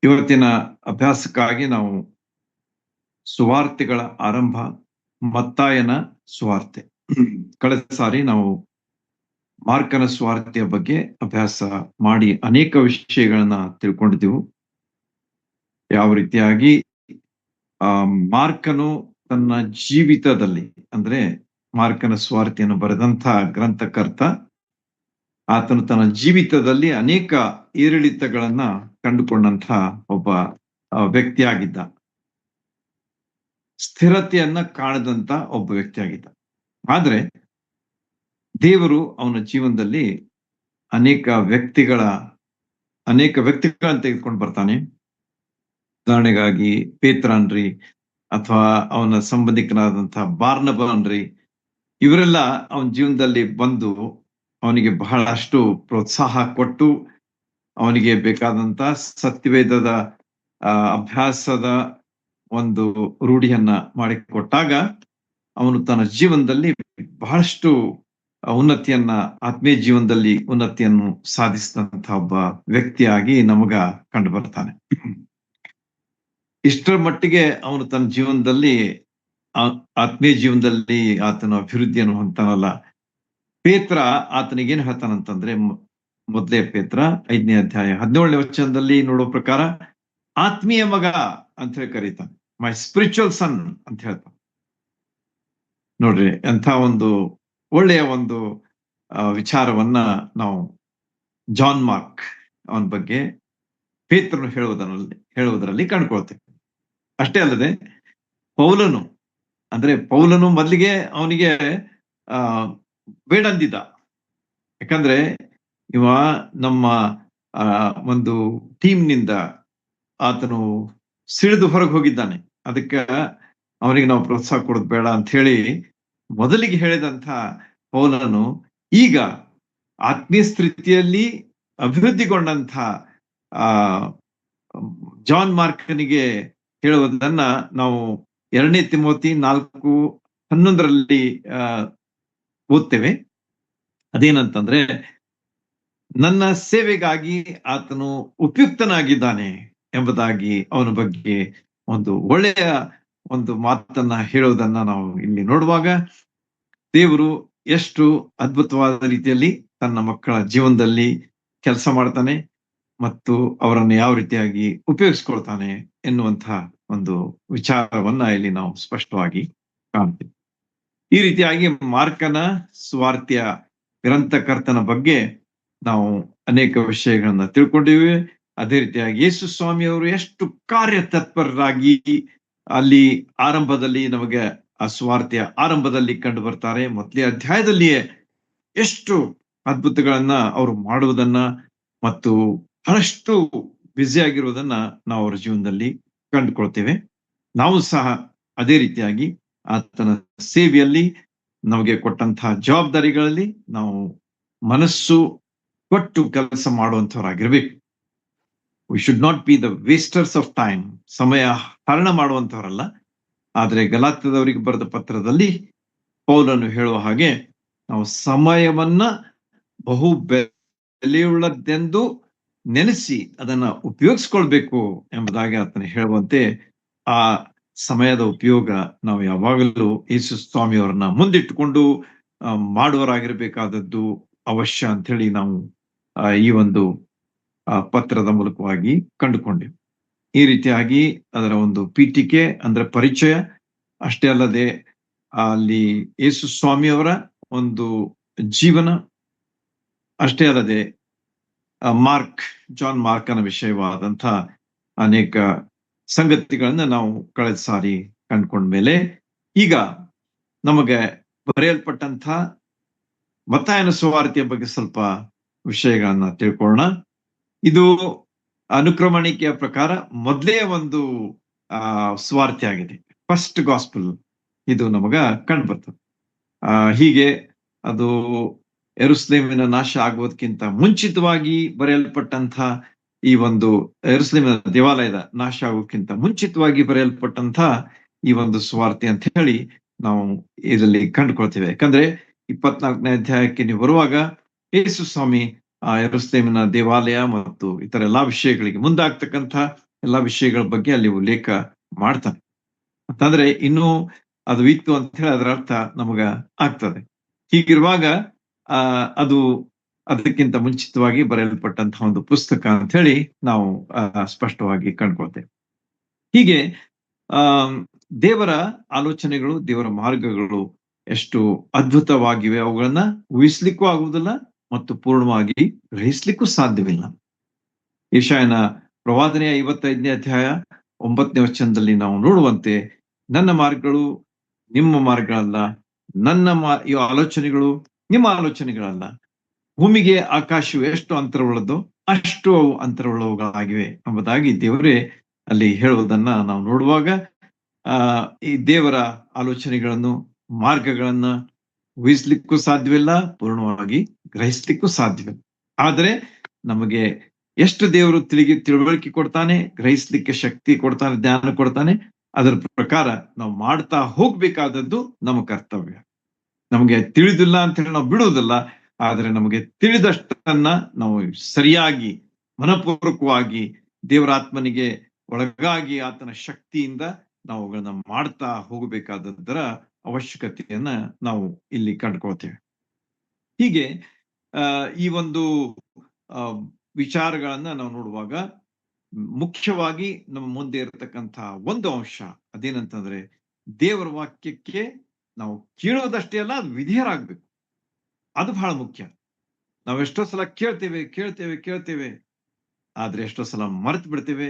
ಇವತ್ತಿನ ಅಭ್ಯಾಸಕ್ಕಾಗಿ ನಾವು ಸುವಾರ್ತೆಗಳ ಆರಂಭ, ಮತ್ತಾಯನ ಸುವಾರ್ತೆ. ಕಳೆದ ಸಾರಿ ನಾವು ಮಾರ್ಕನ ಸುವಾರ್ತೆಯ ಬಗ್ಗೆ ಅಭ್ಯಾಸ ಮಾಡಿ ಅನೇಕ ವಿಷಯಗಳನ್ನ ತಿಳ್ಕೊಂಡಿದ್ದೆವು. ಯಾವ ರೀತಿಯಾಗಿ ಮಾರ್ಕನು ತನ್ನ ಜೀವಿತದಲ್ಲಿ, ಅಂದ್ರೆ ಮಾರ್ಕನ ಸುವಾರ್ತೆಯನ್ನು ಬರೆದಂತ ಗ್ರಂಥಕರ್ತ, ಆತನು ತನ್ನ ಜೀವಿತದಲ್ಲಿ ಅನೇಕ ಏರಿಳಿತಗಳನ್ನ ಕಂಡುಕೊಂಡಂತ ಒಬ್ಬ ವ್ಯಕ್ತಿಯಾಗಿದ್ದ. ಸ್ಥಿರತೆಯನ್ನ ಕಾಣದಂತ ಒಬ್ಬ ವ್ಯಕ್ತಿಯಾಗಿದ್ದ. ಆದ್ರೆ ದೇವರು ಅವನ ಜೀವನದಲ್ಲಿ ಅನೇಕ ವ್ಯಕ್ತಿಗಳನ್ನ ತೆಗೆದುಕೊಂಡು ಬರ್ತಾನೆ. ಉದಾಹರಣೆಗಾಗಿ ಪೇತ್ರ ಅನ್ರಿ, ಅಥವಾ ಅವನ ಸಂಬಂಧಿಕನಾದಂತಹ ಬಾರ್ನಬ ಅನ್ರಿ, ಇವರೆಲ್ಲ ಅವನ ಜೀವನದಲ್ಲಿ ಬಂದು ಅವನಿಗೆ ಬಹಳಷ್ಟು ಪ್ರೋತ್ಸಾಹ ಕೊಟ್ಟು, ಅವನಿಗೆ ಬೇಕಾದಂತ ಸತ್ಯವೇದದ ಅಭ್ಯಾಸದ ಒಂದು ರೂಢಿಯನ್ನ ಮಾಡಿಕೊಟ್ಟಾಗ ಅವನು ತನ್ನ ಜೀವನದಲ್ಲಿ ಬಹಳಷ್ಟು ಉನ್ನತಿಯನ್ನ, ಆತ್ಮೀಯ ಜೀವನದಲ್ಲಿ ಉನ್ನತಿಯನ್ನು ಸಾಧಿಸಿದಂತಹ ಒಬ್ಬ ವ್ಯಕ್ತಿಯಾಗಿ ನಮಗ ಕಂಡು ಬರ್ತಾನೆ. ಇಷ್ಟರ ಮಟ್ಟಿಗೆ ಅವನು ತನ್ನ ಜೀವನದಲ್ಲಿ, ಆತ್ಮೀಯ ಜೀವನದಲ್ಲಿ ಆತನ ಅಭಿವೃದ್ಧಿಯನ್ನು ಹೊಂತಾನಲ್ಲ. ಪೇತ್ರ ಆತನಿಗೇನು ಹೇಳ್ತಾನಂತಂದ್ರೆ, ಮೊದಲೇ ಪೇತ್ರ 5ನೇ ಅಧ್ಯಾಯ 17ನೇ ವಚನದಲ್ಲಿ ನೋಡೋ ಪ್ರಕಾರ ಆತ್ಮೀಯ ಮಗ ಅಂತ ಹೇಳಿ ಕರೀತಾನೆ. ಮೈ ಸ್ಪಿರಿಚುವಲ್ ಸನ್ ಅಂತ ಹೇಳ್ತಾನೆ. ನೋಡ್ರಿ, ಎಂಥ ಒಂದು ಒಳ್ಳೆಯ ಒಂದು ವಿಚಾರವನ್ನ ನಾವು ಜಾನ್ ಮಾರ್ಕ್ ಅವನ ಬಗ್ಗೆ ಪೇತ್ರನು ಹೇಳುವುದರಲ್ಲಿ ಕಂಡುಕೊಳ್ತೇವೆ. ಅಷ್ಟೇ ಅಲ್ಲದೆ ಪೌಲನು ಮೊದಲಿಗೆ ಅವನಿಗೆ ಬೇಡಂದಿದ್ದ. ಯಾಕಂದ್ರೆ ಇವ ನಮ್ಮ ಒಂದು ಟೀಮ್ನಿಂದ ಆತನು ಸಿಡಿದು ಹೊರಗೆ ಹೋಗಿದ್ದಾನೆ, ಅದಕ್ಕೆ ಅವನಿಗೆ ನಾವು ಪ್ರೋತ್ಸಾಹ ಕೊಡೋದು ಬೇಡ ಅಂತ ಹೇಳಿ ಮೊದಲಿಗೆ ಹೇಳಿದಂತ ಪೌಲನು ಈಗ ಆತ್ಮೀಯ ಸ್ಥಿತಿಯಲ್ಲಿ ಅಭಿವೃದ್ಧಿಗೊಂಡಂತ ಜಾನ್ ಮಾರ್ಕನಿಗೆ ಹೇಳುವುದನ್ನ ನಾವು 2ನೇ ತಿಮೋತಿ 4:11 ಓದ್ತೇವೆ. ಅದೇನಂತಂದ್ರೆ, ನನ್ನ ಸೇವೆಗಾಗಿ ಆತನು ಉಪಯುಕ್ತನಾಗಿದ್ದಾನೆ ಎಂಬುದಾಗಿ ಅವನ ಬಗ್ಗೆ ಒಂದು ಒಳ್ಳೆಯ ಒಂದು ಮಾತನ್ನ ಹೇಳೋದನ್ನ ನಾವು ಇಲ್ಲಿ ನೋಡುವಾಗ, ದೇವರು ಎಷ್ಟು ಅದ್ಭುತವಾದ ರೀತಿಯಲ್ಲಿ ತನ್ನ ಮಕ್ಕಳ ಜೀವನದಲ್ಲಿ ಕೆಲಸ ಮಾಡ್ತಾನೆ ಮತ್ತು ಅವರನ್ನು ಯಾವ ರೀತಿಯಾಗಿ ಉಪಯೋಗಿಸ್ಕೊಳ್ತಾನೆ ಎನ್ನುವಂತಹ ಒಂದು ವಿಚಾರವನ್ನ ಇಲ್ಲಿ ನಾವು ಸ್ಪಷ್ಟವಾಗಿ ಕಾಣ್ತೀವಿ. ಈ ರೀತಿಯಾಗಿ ಮಾರ್ಕನ ಸುವಾರ್ತೆಯ ಗ್ರಂಥಕರ್ತನ ಬಗ್ಗೆ ನಾವು ಅನೇಕ ವಿಷಯಗಳನ್ನ ತಿಳ್ಕೊಂಡಿವಿ. ಅದೇ ರೀತಿಯಾಗಿ ಯೇಸು ಸ್ವಾಮಿಯವರು ಎಷ್ಟು ಕಾರ್ಯತತ್ಪರರಾಗಿ ಅಲ್ಲಿ ಆರಂಭದಲ್ಲಿ ನಮಗೆ ಆ ಸುವಾರ್ತೆಯ ಆರಂಭದಲ್ಲಿ ಕಂಡು ಬರ್ತಾರೆ. ಮೊದಲೇ ಅಧ್ಯಾಯದಲ್ಲಿಯೇ ಎಷ್ಟು ಅದ್ಭುತಗಳನ್ನ ಅವರು ಮಾಡುವುದನ್ನ ಮತ್ತು ಬಹಳಷ್ಟು ಬ್ಯುಸಿ ಆಗಿರುವುದನ್ನ ನಾವು ಅವರ ಜೀವನದಲ್ಲಿ ಕಂಡುಕೊಳ್ತೇವೆ. ನಾವು ಸಹ ಅದೇ ರೀತಿಯಾಗಿ ಆತನ ಸೇವೆಯಲ್ಲಿ ನಮಗೆ ಕೊಟ್ಟಂತಹ ಜವಾಬ್ದಾರಿಗಳಲ್ಲಿ ನಾವು ಮನಸ್ಸು ಕೊಟ್ಟು ಕೆಲಸ ಮಾಡುವಂತವರಾಗಿರ್ಬೇಕು. We should not be the wasters of time, ಸಮಯ ಹರಣ ಮಾಡುವಂತವರಲ್ಲ. ಆದ್ರೆ ಗಲಾತ್ಯದವರಿಗೆ ಬರೆದ ಪತ್ರದಲ್ಲಿ ಪೌಲನು ಹೇಳುವ ಹಾಗೆ, ನಾವು ಸಮಯವನ್ನ ಬಹು ಬೆಲೆಯುಳ್ಳದ್ದೆಂದು ನೆನೆಸಿ ಅದನ್ನ ಉಪಯೋಗಿಸ್ಕೊಳ್ಬೇಕು ಎಂಬುದಾಗಿ ಆತನ ಹೇಳುವಂತೆ, ಆ ಸಮಯದ ಉಪಯೋಗ ನಾವು ಯಾವಾಗಲೂ ಯೇಸು ಸ್ವಾಮಿಯವರನ್ನ ಮುಂದಿಟ್ಟುಕೊಂಡು ಮಾಡುವರಾಗಿರ್ಬೇಕಾದದ್ದು ಅವಶ್ಯ ಅಂತ ಹೇಳಿ ನಾವು ಈ ಒಂದು ಪತ್ರದ ಮೂಲಕವಾಗಿ ಕಂಡುಕೊಂಡೆವು. ಈ ರೀತಿಯಾಗಿ ಅದರ ಒಂದು ಪೀಠಿಕೆ ಅಂದ್ರೆ ಪರಿಚಯ, ಅಷ್ಟೇ ಅಲ್ಲದೆ ಅಲ್ಲಿ ಯೇಸು ಸ್ವಾಮಿಯವರ ಒಂದು ಜೀವನ, ಅಷ್ಟೇ ಅಲ್ಲದೆ ಜಾನ್ ಮಾರ್ಕನ ವಿಷಯವಾದಂಥ ಅನೇಕ ಸಂಗತಿಗಳನ್ನ ನಾವು ಕಳೆದ ಸಾರಿ ಕಂಡುಕೊಂಡ್ಮೇಲೆ, ಈಗ ನಮಗೆ ಬರೆಯಲ್ಪಟ್ಟಂಥ ಮತ್ತಾಯನ ಸುವಾರ್ತೆಯ ಬಗ್ಗೆ ಸ್ವಲ್ಪ ವಿಷಯಗಳನ್ನ ತಿಳ್ಕೊಳ್ಳೋಣ. ಇದು ಅನುಕ್ರಮಣಿಕೆಯ ಪ್ರಕಾರ ಮೊದಲೇ ಒಂದು ಸುವಾರ್ತೆ ಆಗಿದೆ, ಫಸ್ಟ್ ಗಾಸ್ಪಲ್ ಇದು ನಮಗ ಕಂಡು ಬರ್ತದೆ. ಹೀಗೆ ಅದು ಯೆರೂಸಲೇಮಿನ ನಾಶ ಆಗುವುದಕ್ಕಿಂತ ಮುಂಚಿತವಾಗಿ ಬರೆಯಲ್ಪಟ್ಟಂತ ಈ ಒಂದು ಯೆರೂಸಲೇಮಿನ ದೇವಾಲಯದ ನಾಶ ಆಗೋಕ್ಕಿಂತ ಮುಂಚಿತವಾಗಿ ಬರೆಯಲ್ಪಟ್ಟಂತ ಈ ಒಂದು ಸುವಾರ್ತೆ ಅಂತ ಹೇಳಿ ನಾವು ಇದರಲ್ಲಿ ಕಂಡುಕೊಳ್ತೇವೆ. ಯಾಕಂದ್ರೆ 24ನೇ ಅಧ್ಯಾಯಕ್ಕೆ ನೀವು ಬರುವಾಗ ಯೇಸು ಸ್ವಾಮಿ ಯೆರೂಸಲೇಮಿನ ದೇವಾಲಯ ಮತ್ತು ಇತರ ಎಲ್ಲಾ ವಿಷಯಗಳಿಗೆ ಮುಂದಾಗ್ತಕ್ಕಂಥ ಎಲ್ಲಾ ವಿಷಯಗಳ ಬಗ್ಗೆ ಅಲ್ಲಿ ಉಲ್ಲೇಖ ಮಾಡ್ತಾನೆ. ಅಂತಂದ್ರೆ ಇನ್ನೂ ಅದು ಇತ್ತು ಅಂತ ಹೇಳಿ ಅದರ ಅರ್ಥ ನಮಗ ಆಗ್ತದೆ. ಹೀಗಿರುವಾಗ ಅದು ಅದಕ್ಕಿಂತ ಮುಂಚಿತವಾಗಿ ಬರೆಯಲ್ಪಟ್ಟಂತಹ ಒಂದು ಪುಸ್ತಕ ಅಂತ ಹೇಳಿ ನಾವು ಸ್ಪಷ್ಟವಾಗಿ ಕಂಡ್ಕೊಳ್ತೇವೆ. ಹೀಗೆ ಆ ದೇವರ ಆಲೋಚನೆಗಳು, ದೇವರ ಮಾರ್ಗಗಳು ಎಷ್ಟು ಅದ್ಭುತವಾಗಿವೆ, ಅವುಗಳನ್ನ ಊಹಿಸ್ಲಿಕ್ಕೂ ಆಗುವುದಿಲ್ಲ ಮತ್ತು ಪೂರ್ಣವಾಗಿ ಗ್ರಹಿಸ್ಲಿಕ್ಕೂ ಸಾಧ್ಯವಿಲ್ಲ. ಯೆಶಾಯನ ಪ್ರವಾದನೆಯ 55ನೇ ಅಧ್ಯಾಯ 9ನೇ ವಚನದಲ್ಲಿ ನಾವು ನೋಡುವಂತೆ, ನನ್ನ ಮಾರ್ಗಗಳು ನಿಮ್ಮ ಮಾರ್ಗಗಳಲ್ಲ, ಈ ಆಲೋಚನೆಗಳು ನಿಮ್ಮ ಆಲೋಚನೆಗಳಲ್ಲ. ಭೂಮಿಗೆ ಆಕಾಶವು ಎಷ್ಟು ಅಂತರವುಳ್ಳದೋ ಅಷ್ಟು ಅವು ಅಂತರವುಳ್ಳವುಗಳಾಗಿವೆ ಎಂಬುದಾಗಿ ದೇವರೇ ಅಲ್ಲಿ ಹೇಳುವುದನ್ನ ನಾವು ನೋಡುವಾಗ, ಈ ದೇವರ ಆಲೋಚನೆಗಳನ್ನು, ಮಾರ್ಗಗಳನ್ನ ಊಹಿಸ್ಲಿಕ್ಕೂ ಸಾಧ್ಯವಿಲ್ಲ, ಪೂರ್ಣವಾಗಿ ಗ್ರಹಿಸ್ಲಿಕ್ಕೂ ಸಾಧ್ಯವಿಲ್ಲ. ಆದರೆ ನಮಗೆ ಎಷ್ಟು ದೇವರು ತಿಳುವಳಿಕೆ ಕೊಡ್ತಾನೆ, ಗ್ರಹಿಸ್ಲಿಕ್ಕೆ ಶಕ್ತಿ ಕೊಡ್ತಾನೆ, ಜ್ಞಾನ ಕೊಡ್ತಾನೆ, ಅದರ ಪ್ರಕಾರ ನಾವು ಮಾಡ್ತಾ ಹೋಗ್ಬೇಕಾದದ್ದು ನಮ್ಮ ಕರ್ತವ್ಯ. ನಮಗೆ ತಿಳಿದಿಲ್ಲ ಅಂತ ಹೇಳಿ ನಾವು ಬಿಡುವುದಿಲ್ಲ, ಆದರೆ ನಮಗೆ ತಿಳಿದಷ್ಟನ್ನ ನಾವು ಸರಿಯಾಗಿ, ಮನಪೂರ್ವಕವಾಗಿ ದೇವರಾತ್ಮನಿಗೆ ಒಳಗಾಗಿ ಆತನ ಶಕ್ತಿಯಿಂದ ನಾವು ಅವುಗಳನ್ನ ಮಾಡ್ತಾ ಹೋಗಬೇಕಾದದ್ದರ ಅವಶ್ಯಕತೆಯನ್ನ ನಾವು ಇಲ್ಲಿ ಕಂಡುಕೊಳ್ತೇವೆ. ಹೀಗೆ ಈ ಒಂದು ವಿಚಾರಗಳನ್ನ ನಾವು ನೋಡುವಾಗ ಮುಖ್ಯವಾಗಿ ನಮ್ಮ ಮುಂದೆ ಇರತಕ್ಕಂತಹ ಒಂದು ಅಂಶ ಅದೇನಂತಂದ್ರೆ, ದೇವರ ವಾಕ್ಯಕ್ಕೆ ನಾವು ಕೇಳುವುದಷ್ಟೇ ಅಲ್ಲ, ಅದು ವಿಧೇಯರಾಗ್ಬೇಕು. ಅದು ಬಹಳ ಮುಖ್ಯ. ನಾವು ಎಷ್ಟೋ ಸಲ ಕೇಳ್ತೇವೆ, ಆದ್ರೆ ಎಷ್ಟೋ ಸಲ ಮರೆತು ಬಿಡ್ತೇವೆ,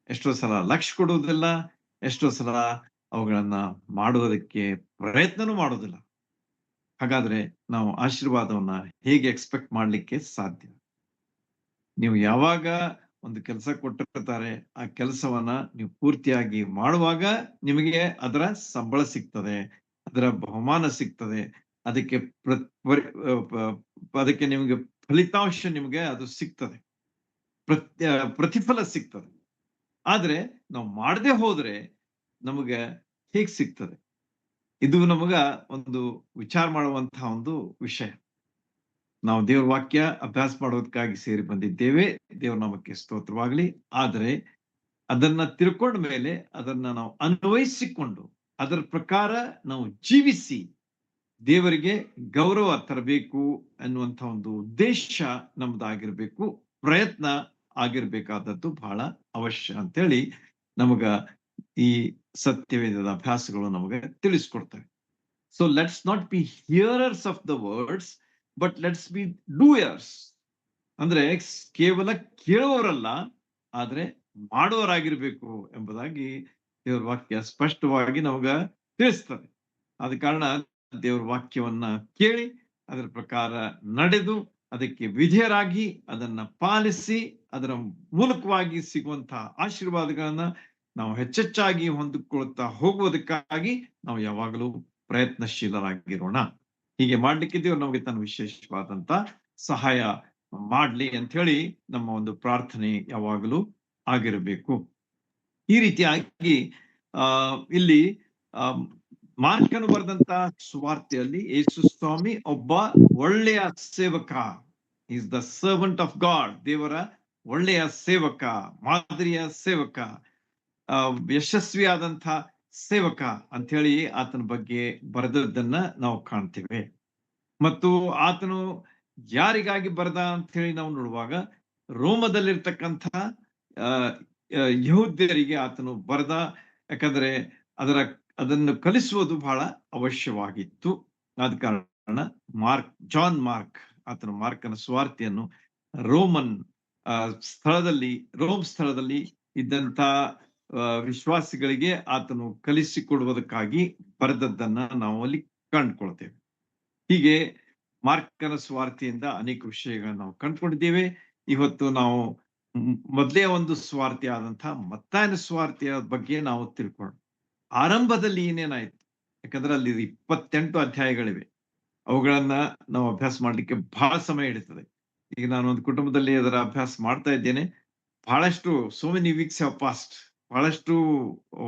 ಎಷ್ಟೋ ಸಲ ಲಕ್ಷ್ಯ ಕೊಡುವುದಿಲ್ಲ, ಎಷ್ಟೋ ಸಲ ಅವುಗಳನ್ನ ಮಾಡುವುದಕ್ಕೆ ಪ್ರಯತ್ನನೂ ಮಾಡೋದಿಲ್ಲ. ಹಾಗಾದ್ರೆ ನಾವು ಆಶೀರ್ವಾದವನ್ನ ಹೇಗೆ ಎಕ್ಸ್ಪೆಕ್ಟ್ ಮಾಡ್ಲಿಕ್ಕೆ ಸಾಧ್ಯ? ನೀವು ಯಾವಾಗ ಒಂದು ಕೆಲಸ ಕೊಟ್ಟಿರ್ತಾರೆ, ಆ ಕೆಲಸವನ್ನ ನೀವು ಪೂರ್ತಿಯಾಗಿ ಮಾಡುವಾಗ ನಿಮಗೆ ಅದರ ಸಂಬಳ ಸಿಗ್ತದೆ, ಅದರ ಬಹುಮಾನ ಸಿಗ್ತದೆ, ಅದಕ್ಕೆ ಅದಕ್ಕೆ ನಿಮಗೆ ಫಲಿತಾಂಶ, ನಿಮಗೆ ಅದು ಸಿಗ್ತದೆ, ಪ್ರತಿಫಲ ಸಿಗ್ತದೆ. ಆದ್ರೆ ನಾವು ಮಾಡದೆ ಹೋದ್ರೆ ನಮಗೆ ಹೇಗ್ ಸಿಗ್ತದೆ? ಇದು ನಮಗ ಒಂದು ವಿಚಾರ ಮಾಡುವಂತಹ ಒಂದು ವಿಷಯ. ನಾವು ದೇವ್ರ ವಾಕ್ಯ ಅಭ್ಯಾಸ ಮಾಡೋದಕ್ಕಾಗಿ ಸೇರಿ ಬಂದಿದ್ದೇವೆ, ದೇವ್ರ ನಾಮಕ್ಕೆ ಸ್ತೋತ್ರವಾಗ್ಲಿ. ಆದರೆ ಅದನ್ನ ತಿಳ್ಕೊಂಡ ಮೇಲೆ ಅದನ್ನ ನಾವು ಅನ್ವಯಿಸಿಕೊಂಡು ಅದರ ಪ್ರಕಾರ ನಾವು ಜೀವಿಸಿ ದೇವರಿಗೆ ಗೌರವ ತರಬೇಕು ಅನ್ನುವಂಥ ಒಂದು ಉದ್ದೇಶ ನಮ್ದಾಗಿರ್ಬೇಕು, ಪ್ರಯತ್ನ ಆಗಿರ್ಬೇಕಾದದ್ದು ಬಹಳ ಅವಶ್ಯ ಅಂತೇಳಿ ನಮಗ ಈ ಸತ್ಯವೇದದ ಅಭ್ಯಾಸಗಳು ನಮಗೆ ತಿಳಿಸ್ಕೊಡ್ತವೆ. So let's not be hearers of the words, but let's be doers. ಅಂದ್ರೆ ಕೇವಲ ಕೇಳುವವರಲ್ಲ, ಆದ್ರೆ ಮಾಡುವವರಾಗಿರ್ಬೇಕು ಎಂಬುದಾಗಿ ದೇವರ ವಾಕ್ಯ ಸ್ಪಷ್ಟವಾಗಿ ನಮಗ ತಿಳಿಸ್ತದೆ. ಆದ ಕಾರಣ ದೇವರ ವಾಕ್ಯವನ್ನ ಕೇಳಿ ಅದರ ಪ್ರಕಾರ ನಡೆದು ಅದಕ್ಕೆ ವಿಧೇಯರಾಗಿ ಅದನ್ನ ಪಾಲಿಸಿ ಅದರ ಮೂಲಕವಾಗಿ ಸಿಗುವಂತಹ ಆಶೀರ್ವಾದಗಳನ್ನ ನಾವು ಹೆಚ್ಚೆಚ್ಚಾಗಿ ಹೊಂದಿಕೊಳ್ತಾ ಹೋಗುವುದಕ್ಕಾಗಿ ನಾವು ಯಾವಾಗಲೂ ಪ್ರಯತ್ನಶೀಲರಾಗಿರೋಣ. ಹೀಗೆ ಮಾಡ್ಲಿಕ್ಕೆ ದೇವರು ನಮಗೆ ತನ್ನ ವಿಶೇಷವಾದಂತ ಸಹಾಯ ಮಾಡ್ಲಿ ಅಂತ ಹೇಳಿ ನಮ್ಮ ಒಂದು ಪ್ರಾರ್ಥನೆ ಯಾವಾಗಲೂ ಆಗಿರಬೇಕು. ಈ ರೀತಿಯಾಗಿ ಇಲ್ಲಿ ಮಾರ್ಕನು ಬರೆದಂತ ಸುವಾರ್ತೆಯಲ್ಲಿ ಯೇಸು ಸ್ವಾಮಿ ಒಬ್ಬ ಒಳ್ಳೆಯ ಸೇವಕ, is the servant of god, ದೇವರ ಒಳ್ಳೆಯ ಸೇವಕ, ಮಾದರಿಯ ಸೇವಕ, ಯಶಸ್ವಿಯಾದಂಥ ಸೇವಕ ಅಂತ ಹೇಳಿ ಆತನ ಬಗ್ಗೆ ಬರೆದದ್ದನ್ನ ನಾವು ಕಾಣ್ತೇವೆ. ಮತ್ತು ಆತನು ಯಾರಿಗಾಗಿ ಬರೆದ ಅಂತ ಹೇಳಿ ನಾವು ನೋಡುವಾಗ, ರೋಮದಲ್ಲಿರ್ತಕ್ಕಂಥ ಯಹೂದ್ಯರಿಗೆ ಆತನು ಬರೆದ. ಯಾಕಂದ್ರೆ ಅದನ್ನು ಕಲಿಸುವುದು ಬಹಳ ಅವಶ್ಯವಾಗಿತ್ತು. ಆದ ಕಾರಣ ಜಾನ್ ಮಾರ್ಕ್ ಆತನು ಮಾರ್ಕನ ಸುವಾರ್ತೆಯನ್ನು ರೋಮ್ ಸ್ಥಳದಲ್ಲಿ ಇದ್ದಂತ ವಿಶ್ವಾಸಿಗಳಿಗೆ ಆತನು ಕಲಿಸಿಕೊಡುವುದಕ್ಕಾಗಿ ಬರೆದದ್ದನ್ನ ನಾವು ಅಲ್ಲಿ ಕಂಡುಕೊಳ್ತೇವೆ. ಹೀಗೆ ಮಾರ್ಕನ ಸುವಾರ್ತೆಯಿಂದ ಅನೇಕ ವಿಷಯಗಳನ್ನ ನಾವು ಕಂಡುಕೊಂಡಿದ್ದೇವೆ. ಇವತ್ತು ನಾವು ಮೊದಲೇ ಒಂದು ಸುವಾರ್ತೆ ಆದಂತಹ ಮತ್ತಾಯನ ಸುವಾರ್ತೆಯ ಬಗ್ಗೆ ನಾವು ತಿಳ್ಕೊಳ್ಳೋಣ. ಆರಂಭದಲ್ಲಿ ಏನೇನಾಯ್ತು? ಯಾಕಂದ್ರೆ ಅಲ್ಲಿ 28 ಅಧ್ಯಾಯಗಳಿವೆ. ಅವುಗಳನ್ನ ನಾವು ಅಭ್ಯಾಸ ಮಾಡ್ಲಿಕ್ಕೆ ಬಹಳ ಸಮಯ ಹಿಡಿತದೆ. ಈಗ ನಾನು ಒಂದು ಕುಟುಂಬದಲ್ಲಿ ಅದರ ಅಭ್ಯಾಸ ಮಾಡ್ತಾ ಇದ್ದೇನೆ. ಬಹಳಷ್ಟು so many weeks have passed, ಬಹಳಷ್ಟು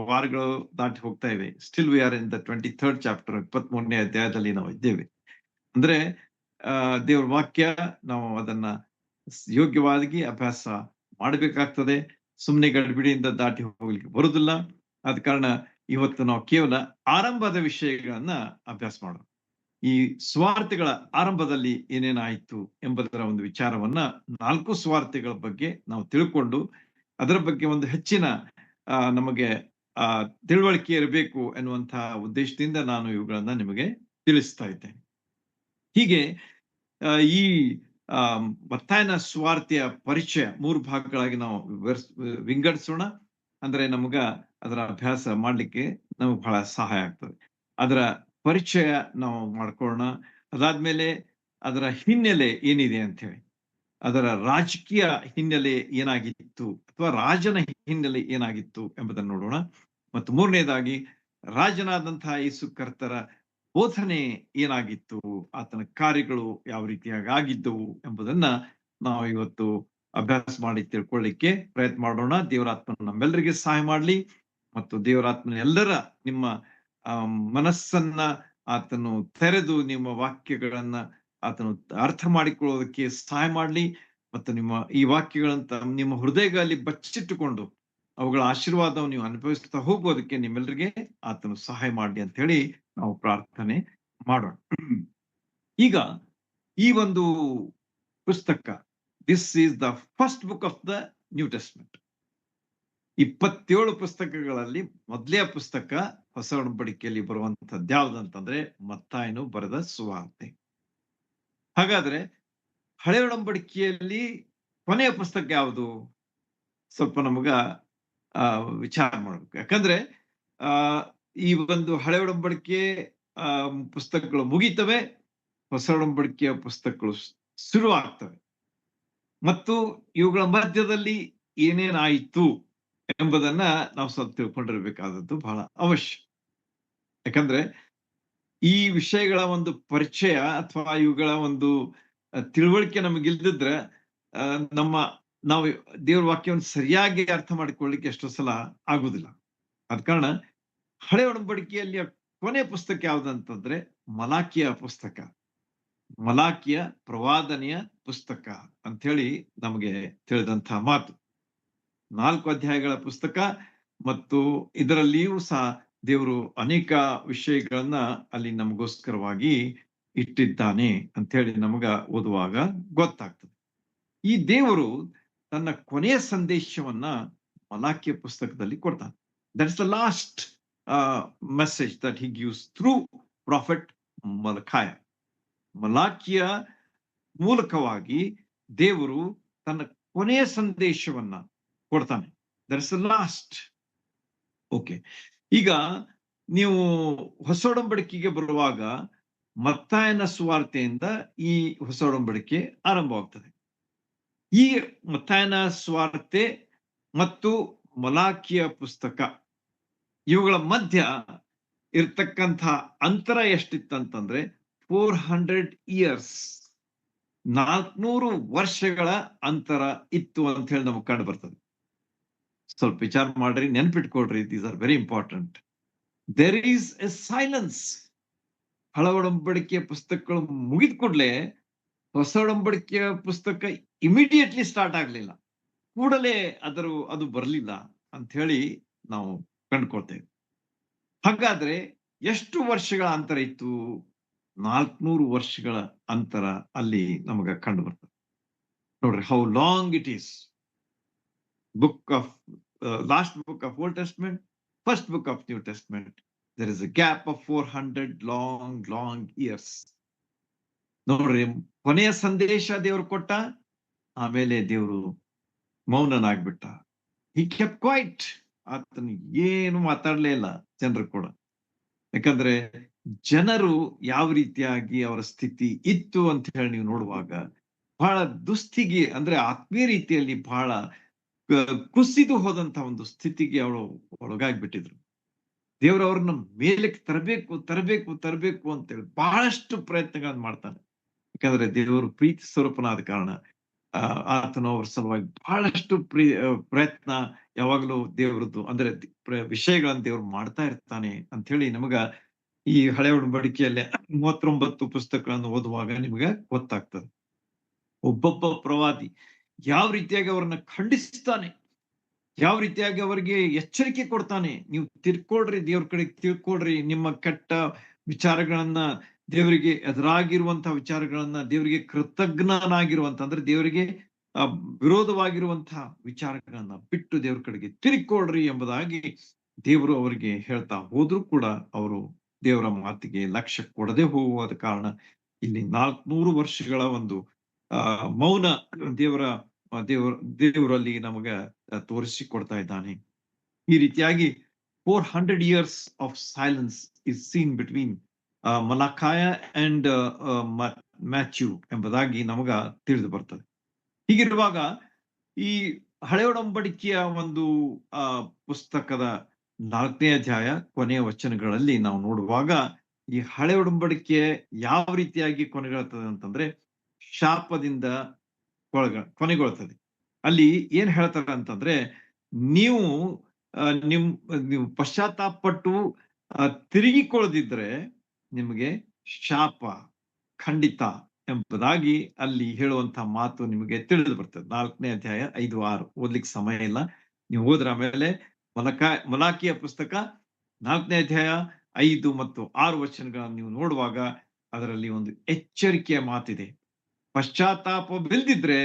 ವಾರಗಳು ದಾಟಿ ಹೋಗ್ತಾ ಇವೆ. Still we are in the 23rd chapter, 23ನೇ ಅಧ್ಯಾಯದಲ್ಲಿ ನಾವು ಇದ್ದೇವೆ. ಅಂದ್ರೆ ದೇವ್ರ ವಾಕ್ಯ ನಾವು ಅದನ್ನ ಯೋಗ್ಯವಾಗಿ ಅಭ್ಯಾಸ ಮಾಡಬೇಕಾಗ್ತದೆ. ಸುಮ್ಮನೆ ಗಡಿಬಿಡಿಯಿಂದ ದಾಟಿ ಹೋಗ್ಲಿಕ್ಕೆ ಬರುದಿಲ್ಲ. ಆದ ಕಾರಣ ಇವತ್ತು ನಾವು ಕೇವಲ ಆರಂಭದ ವಿಷಯಗಳನ್ನ ಅಭ್ಯಾಸ ಮಾಡೋಣ. ಈ ಸ್ವಾರ್ಥಗಳ ಆರಂಭದಲ್ಲಿ ಏನೇನಾಯ್ತು ಎಂಬುದರ ಒಂದು ವಿಚಾರವನ್ನ 4 ಸ್ವಾರ್ಥಗಳ ಬಗ್ಗೆ ನಾವು ತಿಳ್ಕೊಂಡು ಅದರ ಬಗ್ಗೆ ಒಂದು ಹೆಚ್ಚಿನ ನಮಗೆ ತಿಳುವಳಿಕೆ ಇರಬೇಕು ಎನ್ನುವಂತಹ ಉದ್ದೇಶದಿಂದ ನಾನು ಇವುಗಳನ್ನ ನಿಮಗೆ ತಿಳಿಸ್ತಾ ಇದ್ದೇನೆ. ಹೀಗೆ ಈ ಮತ್ತಾಯನ ಸ್ವಾರ್ಥೆಯ ಪರಿಚಯ 3 ಭಾಗಗಳಾಗಿ ನಾವು ವಿಂಗಡಿಸೋಣ. ಅಂದ್ರೆ ನಮಗ ಅದರ ಅಭ್ಯಾಸ ಮಾಡ್ಲಿಕ್ಕೆ ನಮಗೆ ಬಹಳ ಸಹಾಯ ಆಗ್ತದೆ. ಅದರ ಪರಿಚಯ ನಾವು ಮಾಡ್ಕೊಳ್ಳೋಣ. ಅದಾದ್ಮೇಲೆ ಅದರ ಹಿನ್ನೆಲೆ ಏನಿದೆ ಅಂತ ಹೇಳಿ, ಅದರ ರಾಜಕೀಯ ಹಿನ್ನೆಲೆ ಏನಾಗಿತ್ತು ಅಥವಾ ರಾಜನ ಹಿನ್ನೆಲೆ ಏನಾಗಿತ್ತು ಎಂಬುದನ್ನು ನೋಡೋಣ. ಮತ್ತು 3ನೇದಾಗಿ ರಾಜನಾದಂತಹ ಯೇಸು ಕರ್ತರ ಬೋಧನೆ ಏನಾಗಿತ್ತು, ಆತನ ಕಾರ್ಯಗಳು ಯಾವ ರೀತಿಯಾಗಿ ಆಗಿದ್ದವು ಎಂಬುದನ್ನ ನಾವು ಇವತ್ತು ಅಭ್ಯಾಸ ಮಾಡಿ ತಿಳ್ಕೊಳ್ಳಿಕ್ಕೆ ಪ್ರಯತ್ನ ಮಾಡೋಣ. ದೇವರಾತ್ಮನ ನಮ್ಮೆಲ್ಲರಿಗೆ ಸಹಾಯ ಮಾಡ್ಲಿ ಮತ್ತು ದೇವರಾತ್ಮನ ಎಲ್ಲರ ನಿಮ್ಮ ಮನಸ್ಸನ್ನ ಆತನು ತೆರೆದು ನಿಮ್ಮ ವಾಕ್ಯಗಳನ್ನ ಆತನು ಅರ್ಥ ಮಾಡಿಕೊಳ್ಳೋದಕ್ಕೆ ಸಹಾಯ ಮಾಡ್ಲಿ ಮತ್ತು ನಿಮ್ಮ ಈ ವಾಕ್ಯಗಳಂತ ನಿಮ್ಮ ಹೃದಯಗಳಲ್ಲಿ ಬಚ್ಚಿಟ್ಟುಕೊಂಡು ಅವುಗಳ ಆಶೀರ್ವಾದವನ್ನು ನೀವು ಅನುಭವಿಸ್ತಾ ಹೋಗೋದಕ್ಕೆ ನಿಮ್ಮೆಲ್ಲರಿಗೆ ಆತನು ಸಹಾಯ ಮಾಡ್ಲಿ ಅಂತ ಹೇಳಿ ನಾವು ಪ್ರಾರ್ಥನೆ ಮಾಡೋಣ. ಈಗ ಈ ಒಂದು ಪುಸ್ತಕ, this is the first book of the new testament. 27 ಪುಸ್ತಕಗಳಲ್ಲಿ ಮೊದಲೇ ಪುಸ್ತಕ ಹೊಸ ಒಡಂಬಡಿಕೆಯಲ್ಲಿ ಬರುವಂತದ್ದು ಯಾವ್ದಂತಂದ್ರೆ ಮತ್ತಾಯನು ಬರೆದ ಸುವಾರ್ತೆ. ಹಾಗಾದ್ರೆ ಹಳೆ ಒಡಂಬಡಿಕೆಯಲ್ಲಿ ಕೊನೆಯ ಪುಸ್ತಕ ಯಾವುದು? ಸ್ವಲ್ಪ ನಮಗ ವಿಚಾರ ಮಾಡ್ಬೇಕು. ಯಾಕಂದ್ರೆ ಈ ಒಂದು ಹಳೆ ಒಡಂಬಡಿಕೆ ಪುಸ್ತಕಗಳು ಮುಗಿತವೆ, ಹೊಸ ಒಡಂಬಡಿಕೆಯ ಪುಸ್ತಕಗಳು ಶುರು ಆಗ್ತವೆ ಮತ್ತು ಇವುಗಳ ಮಧ್ಯದಲ್ಲಿ ಏನೇನಾಯಿತು ಎಂಬುದನ್ನ ನಾವು ಸ್ವಲ್ಪ ತಿಳ್ಕೊಂಡಿರ್ಬೇಕಾದದ್ದು ಬಹಳ ಅವಶ್ಯ. ಯಾಕಂದ್ರೆ ಈ ವಿಷಯಗಳ ಒಂದು ಪರಿಚಯ ಅಥವಾ ಇವುಗಳ ಒಂದು ತಿಳುವಳಿಕೆ ನಮಗಿಲ್ದಿದ್ರೆ ನಾವು ದೇವ್ರ ವಾಕ್ಯವನ್ನು ಸರಿಯಾಗಿ ಅರ್ಥ ಮಾಡಿಕೊಳ್ಳಿಕ್ಕೆ ಎಷ್ಟೋ ಸಲ ಆಗುದಿಲ್ಲ. ಆದ ಕಾರಣ ಹಳೆ ಒಡಂಬಡಿಕೆಯಲ್ಲಿ ಕೊನೆಯ ಪುಸ್ತಕ ಯಾವ್ದಂತಂದ್ರೆ ಮಲಾಕಿಯ ಪುಸ್ತಕ, ಮಲಾಕಿಯ ಪ್ರವಾದನೆಯ ಪುಸ್ತಕ ಅಂತ ಹೇಳಿ ನಮಗೆ ತಿಳಿದಂತಹ ಮಾತು. 4 ಅಧ್ಯಾಯಗಳ ಪುಸ್ತಕ ಮತ್ತು ಇದರಲ್ಲಿಯೂ ಸಹ ದೇವರು ಅನೇಕ ವಿಷಯಗಳನ್ನ ಅಲ್ಲಿ ನಮಗೋಸ್ಕರವಾಗಿ ಇಟ್ಟಿದ್ದಾನೆ ಅಂತ ಹೇಳಿ ನಮಗ ಓದುವಾಗ ಗೊತ್ತಾಗ್ತದೆ. ಈ ದೇವರು ತನ್ನ ಕೊನೆಯ ಸಂದೇಶವನ್ನ ಮಲಾಕಿಯ ಪುಸ್ತಕದಲ್ಲಿ ಕೊಡ್ತಾನೆ. That's the last message that he gives through prophet Malachi. ಮಲಾಕಿಯ ಮೂಲಕವಾಗಿ ದೇವರು ತನ್ನ ಕೊನೆಯ ಸಂದೇಶವನ್ನ ಕೊಡ್ತಾನೆ. That's the last. ಓಕೆ, ಈಗ ನೀವು ಹೊಸ ಒಡಂಬಡಿಕೆಗೆ ಬರುವಾಗ ಮತ್ತಾಯನ ಸುವಾರ್ತೆಯಿಂದ ಈ ಹೊಸ ಒಡಂಬಡಿಕೆ ಆರಂಭವಾಗ್ತದೆ. ಈ ಮತ್ತಾಯನ ಸುವಾರ್ತೆ ಮತ್ತು ಮಲಾಕಿಯ ಪುಸ್ತಕ ಇವುಗಳ ಮಧ್ಯ ಇರ್ತಕ್ಕಂಥ ಅಂತರ ಎಷ್ಟಿತ್ತಂತಂದ್ರೆ 400 years, 400 ವರ್ಷಗಳ ಅಂತರ ಇತ್ತು ಅಂತ ಹೇಳಿ ನಮಗೆ ಕಂಡು ಬರ್ತದೆ. ಸ್ವಲ್ಪ ವಿಚಾರ ಮಾಡ್ರಿ, ನೆನ್ಪಿಟ್ಕೊಳ್ರಿ, these are very important. There is a silence. ಹಳ ಒಡಂಬಡಿಕೆಯ ಪುಸ್ತಕಗಳು ಮುಗಿದ ಕೂಡಲೇ ಹೊಸ ಒಡಂಬಡಿಕೆಯ ಪುಸ್ತಕ ಇಮಿಡಿಯೇಟ್ಲಿ ಸ್ಟಾರ್ಟ್ ಆಗ್ಲಿಲ್ಲ, ಕೂಡಲೇ ಅದು ಬರಲಿಲ್ಲ ಅಂತ ಹೇಳಿ ನಾವು ಕಂಡುಕೊಳ್ತೇವೆ. ಹಾಗಾದ್ರೆ ಎಷ್ಟು ವರ್ಷಗಳ ಅಂತರ ಇತ್ತು? 400 ವರ್ಷಗಳ ಅಂತರ ಅಲ್ಲಿ ನಮಗ ಕಂಡು ಬರ್ತದೆ. ನೋಡ್ರಿ, how long it is. Book of last book of old testament, first book of new testament, there is a gap of 400 long years. ನೋಡ್ರಿ, ಕೊನೆಯ ಸಂದೇಶ ದೇವರು ಕೊಟ್ಟ, ಆಮೇಲೆ ದೇವರು ಮೌನನಾಗ್ಬಿಟ್ಟ. he kept quiet. ಆತನು ಏನು ಮಾತಾಡ್ಲೇ ಇಲ್ಲ ಜನರು ಕೂಡ. ಯಾಕಂದ್ರೆ ಜನರು ಯಾವ ರೀತಿಯಾಗಿ ಅವರ ಸ್ಥಿತಿ ಇತ್ತು ಅಂತ ಹೇಳಿ ನೀವು ನೋಡುವಾಗ ಬಹಳ ದುಸ್ಥಿಗೆ, ಅಂದ್ರೆ ಆತ್ಮೀಯ ರೀತಿಯಲ್ಲಿ ಬಹಳ ಕುಸಿದು ಹೋದಂತ ಒಂದು ಸ್ಥಿತಿಗೆ ಅವಳು ಒಳಗಾಗ್ಬಿಟ್ಟಿದ್ರು. ದೇವರು ಅವ್ರನ್ನ ಮೇಲಕ್ಕೆ ತರಬೇಕು ಅಂತೇಳಿ ಬಹಳಷ್ಟು ಪ್ರಯತ್ನಗಳನ್ನ ಮಾಡ್ತಾನೆ. ಯಾಕಂದ್ರೆ ದೇವರು ಪ್ರೀತಿ ಸ್ವರೂಪನಾದ ಕಾರಣ ಆತನು ಅವ್ರ ಸಲುವಾಗಿ ಬಹಳಷ್ಟು ಪ್ರಯತ್ನ ಯಾವಾಗಲೂ ದೇವರದ್ದು ಅಂದ್ರೆ ವಿಷಯಗಳನ್ನ ದೇವ್ರು ಮಾಡ್ತಾ ಇರ್ತಾನೆ ಅಂತ ಹೇಳಿ ನಮಗ ಈ ಹಳೆ ಒಡಂಬಡಿಕೆಯಲ್ಲೇ 39 ಪುಸ್ತಕಗಳನ್ನು ಓದುವಾಗ ನಿಮ್ಗೆ ಗೊತ್ತಾಗ್ತದೆ. ಒಬ್ಬೊಬ್ಬ ಪ್ರವಾದಿ ಯಾವ ರೀತಿಯಾಗಿ ಅವ್ರನ್ನ ಖಂಡಿಸ್ತಾನೆ, ಯಾವ ರೀತಿಯಾಗಿ ಅವರಿಗೆ ಎಚ್ಚರಿಕೆ ಕೊಡ್ತಾನೆ. ನೀವು ತಿರ್ಕೊಳ್ರಿ, ದೇವ್ರ ಕಡೆಗೆ ತಿರ್ಕೊಳ್ರಿ. ನಿಮ್ಮ ಕೆಟ್ಟ ವಿಚಾರಗಳನ್ನ, ದೇವರಿಗೆ ಎದುರಾಗಿರುವಂತಹ ವಿಚಾರಗಳನ್ನ, ದೇವರಿಗೆ ಕೃತಜ್ಞನಾಗಿರುವಂತ ಅಂದ್ರೆ ದೇವರಿಗೆ ಆ, ವಿರೋಧವಾಗಿರುವಂತಹ ವಿಚಾರಗಳನ್ನ ಬಿಟ್ಟು ದೇವ್ರ ಕಡೆಗೆ ತಿರುಗಿಕೊಳ್ರಿ ಎಂಬುದಾಗಿ ದೇವರು ಅವರಿಗೆ ಹೇಳ್ತಾ ಹೋದ್ರು ಕೂಡ ಅವರು ದೇವರ ಮಾತಿಗೆ ಲಕ್ಷ್ಯ ಕೊಡದೆ ಹೋಗುವ ಕಾರಣ ಇಲ್ಲಿ 400 ವರ್ಷಗಳ ಒಂದು ಮೌನ ದೇವರ ದೇವರ ದೇವರಲ್ಲಿ ನಮಗ ತೋರಿಸಿಕೊಡ್ತಾ ಇದ್ದಾನೆ. ಈ ರೀತಿಯಾಗಿ 400 years of silence is seen between Malachi and Matthew ಎಂಬುದಾಗಿ ನಮಗ ತಿಳಿದು ಬರ್ತದೆ. ಹೀಗಿರುವಾಗ ಈ ಹಳೆ ಒಡಂಬಡಿಕೆಯ ಒಂದು ಪುಸ್ತಕದ 4ನೇ ಅಧ್ಯಾಯ ಕೊನೆಯ ವಚನಗಳಲ್ಲಿ ನಾವು ನೋಡುವಾಗ ಈ ಹಳೆ ಒಡಂಬಡಿಕೆ ಯಾವ ರೀತಿಯಾಗಿ ಕೊನೆಗೊಳ್ತದೆ ಅಂತಂದ್ರೆ ಶಾಪದಿಂದ ಕೊನೆಗೊಳ್ತದೆ. ಅಲ್ಲಿ ಏನ್ ಹೇಳ್ತಾರೆ ಅಂತಂದ್ರೆ, ನೀವು ನೀವು ಪಶ್ಚಾತ್ತಾಪಪಟ್ಟು ತಿರುಗಿಕೊಳ್ಳದಿದ್ರೆ ನಿಮಗೆ ಶಾಪ ಖಂಡಿತ ಎಂಬುದಾಗಿ ಅಲ್ಲಿ ಹೇಳುವಂತಹ ಮಾತು ನಿಮಗೆ ತಿಳಿದು ಬರ್ತದೆ. 4ನೇ ಅಧ್ಯಾಯ 5, 6 ಓದ್ಲಿಕ್ಕೆ ಸಮಯ ಇಲ್ಲ, ನೀವು ಹೋದ್ರ ಆಮೇಲೆ ಮಲಾಕಿಯ ಪುಸ್ತಕ 4ನೇ ಅಧ್ಯಾಯ 5 ಮತ್ತು 6 ವಚನಗಳನ್ನು ನೀವು ನೋಡುವಾಗ ಅದರಲ್ಲಿ ಒಂದು ಎಚ್ಚರಿಕೆಯ ಮಾತಿದೆ. ಪಶ್ಚಾತ್ತಾಪವಿಲ್ಲದಿದ್ರೆ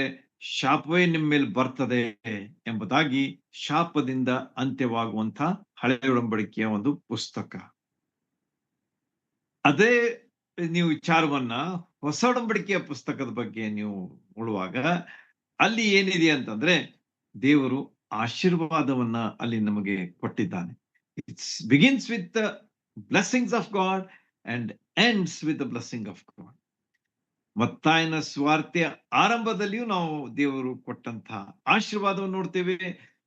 ಶಾಪವೇ ನಿಮ್ಮ ಮೇಲೆ ಬರ್ತದೆ ಎಂಬುದಾಗಿ ಶಾಪದಿಂದ ಅಂತ್ಯವಾಗುವಂತ ಹಳೆ ಒಡಂಬಡಿಕೆಯ ಒಂದು ಪುಸ್ತಕ. ಅದೇ ನೀವು ವಿಚಾರವನ್ನ ಹೊಸ ಒಡಂಬಡಿಕೆಯ ಪುಸ್ತಕದ ಬಗ್ಗೆ ನೀವು ನೋಡುವಾಗ ಅಲ್ಲಿ ಏನಿದೆ ಅಂತಂದ್ರೆ ದೇವರು ಆಶೀರ್ವಾದವನ್ನ ಅಲ್ಲಿ ನಮಗೆ ಕೊಟ್ಟಿದ್ದಾನೆ. It's begins with the blessings of God and ends with the blessing of God. ಮತ್ತಾಯನ ಸ್ವಾರ್ಥೆಯ ಆರಂಭದಲ್ಲಿಯೂ ನಾವು ದೇವರು ಕೊಟ್ಟಂತಹ ಆಶೀರ್ವಾದವನ್ನು ನೋಡ್ತೇವೆ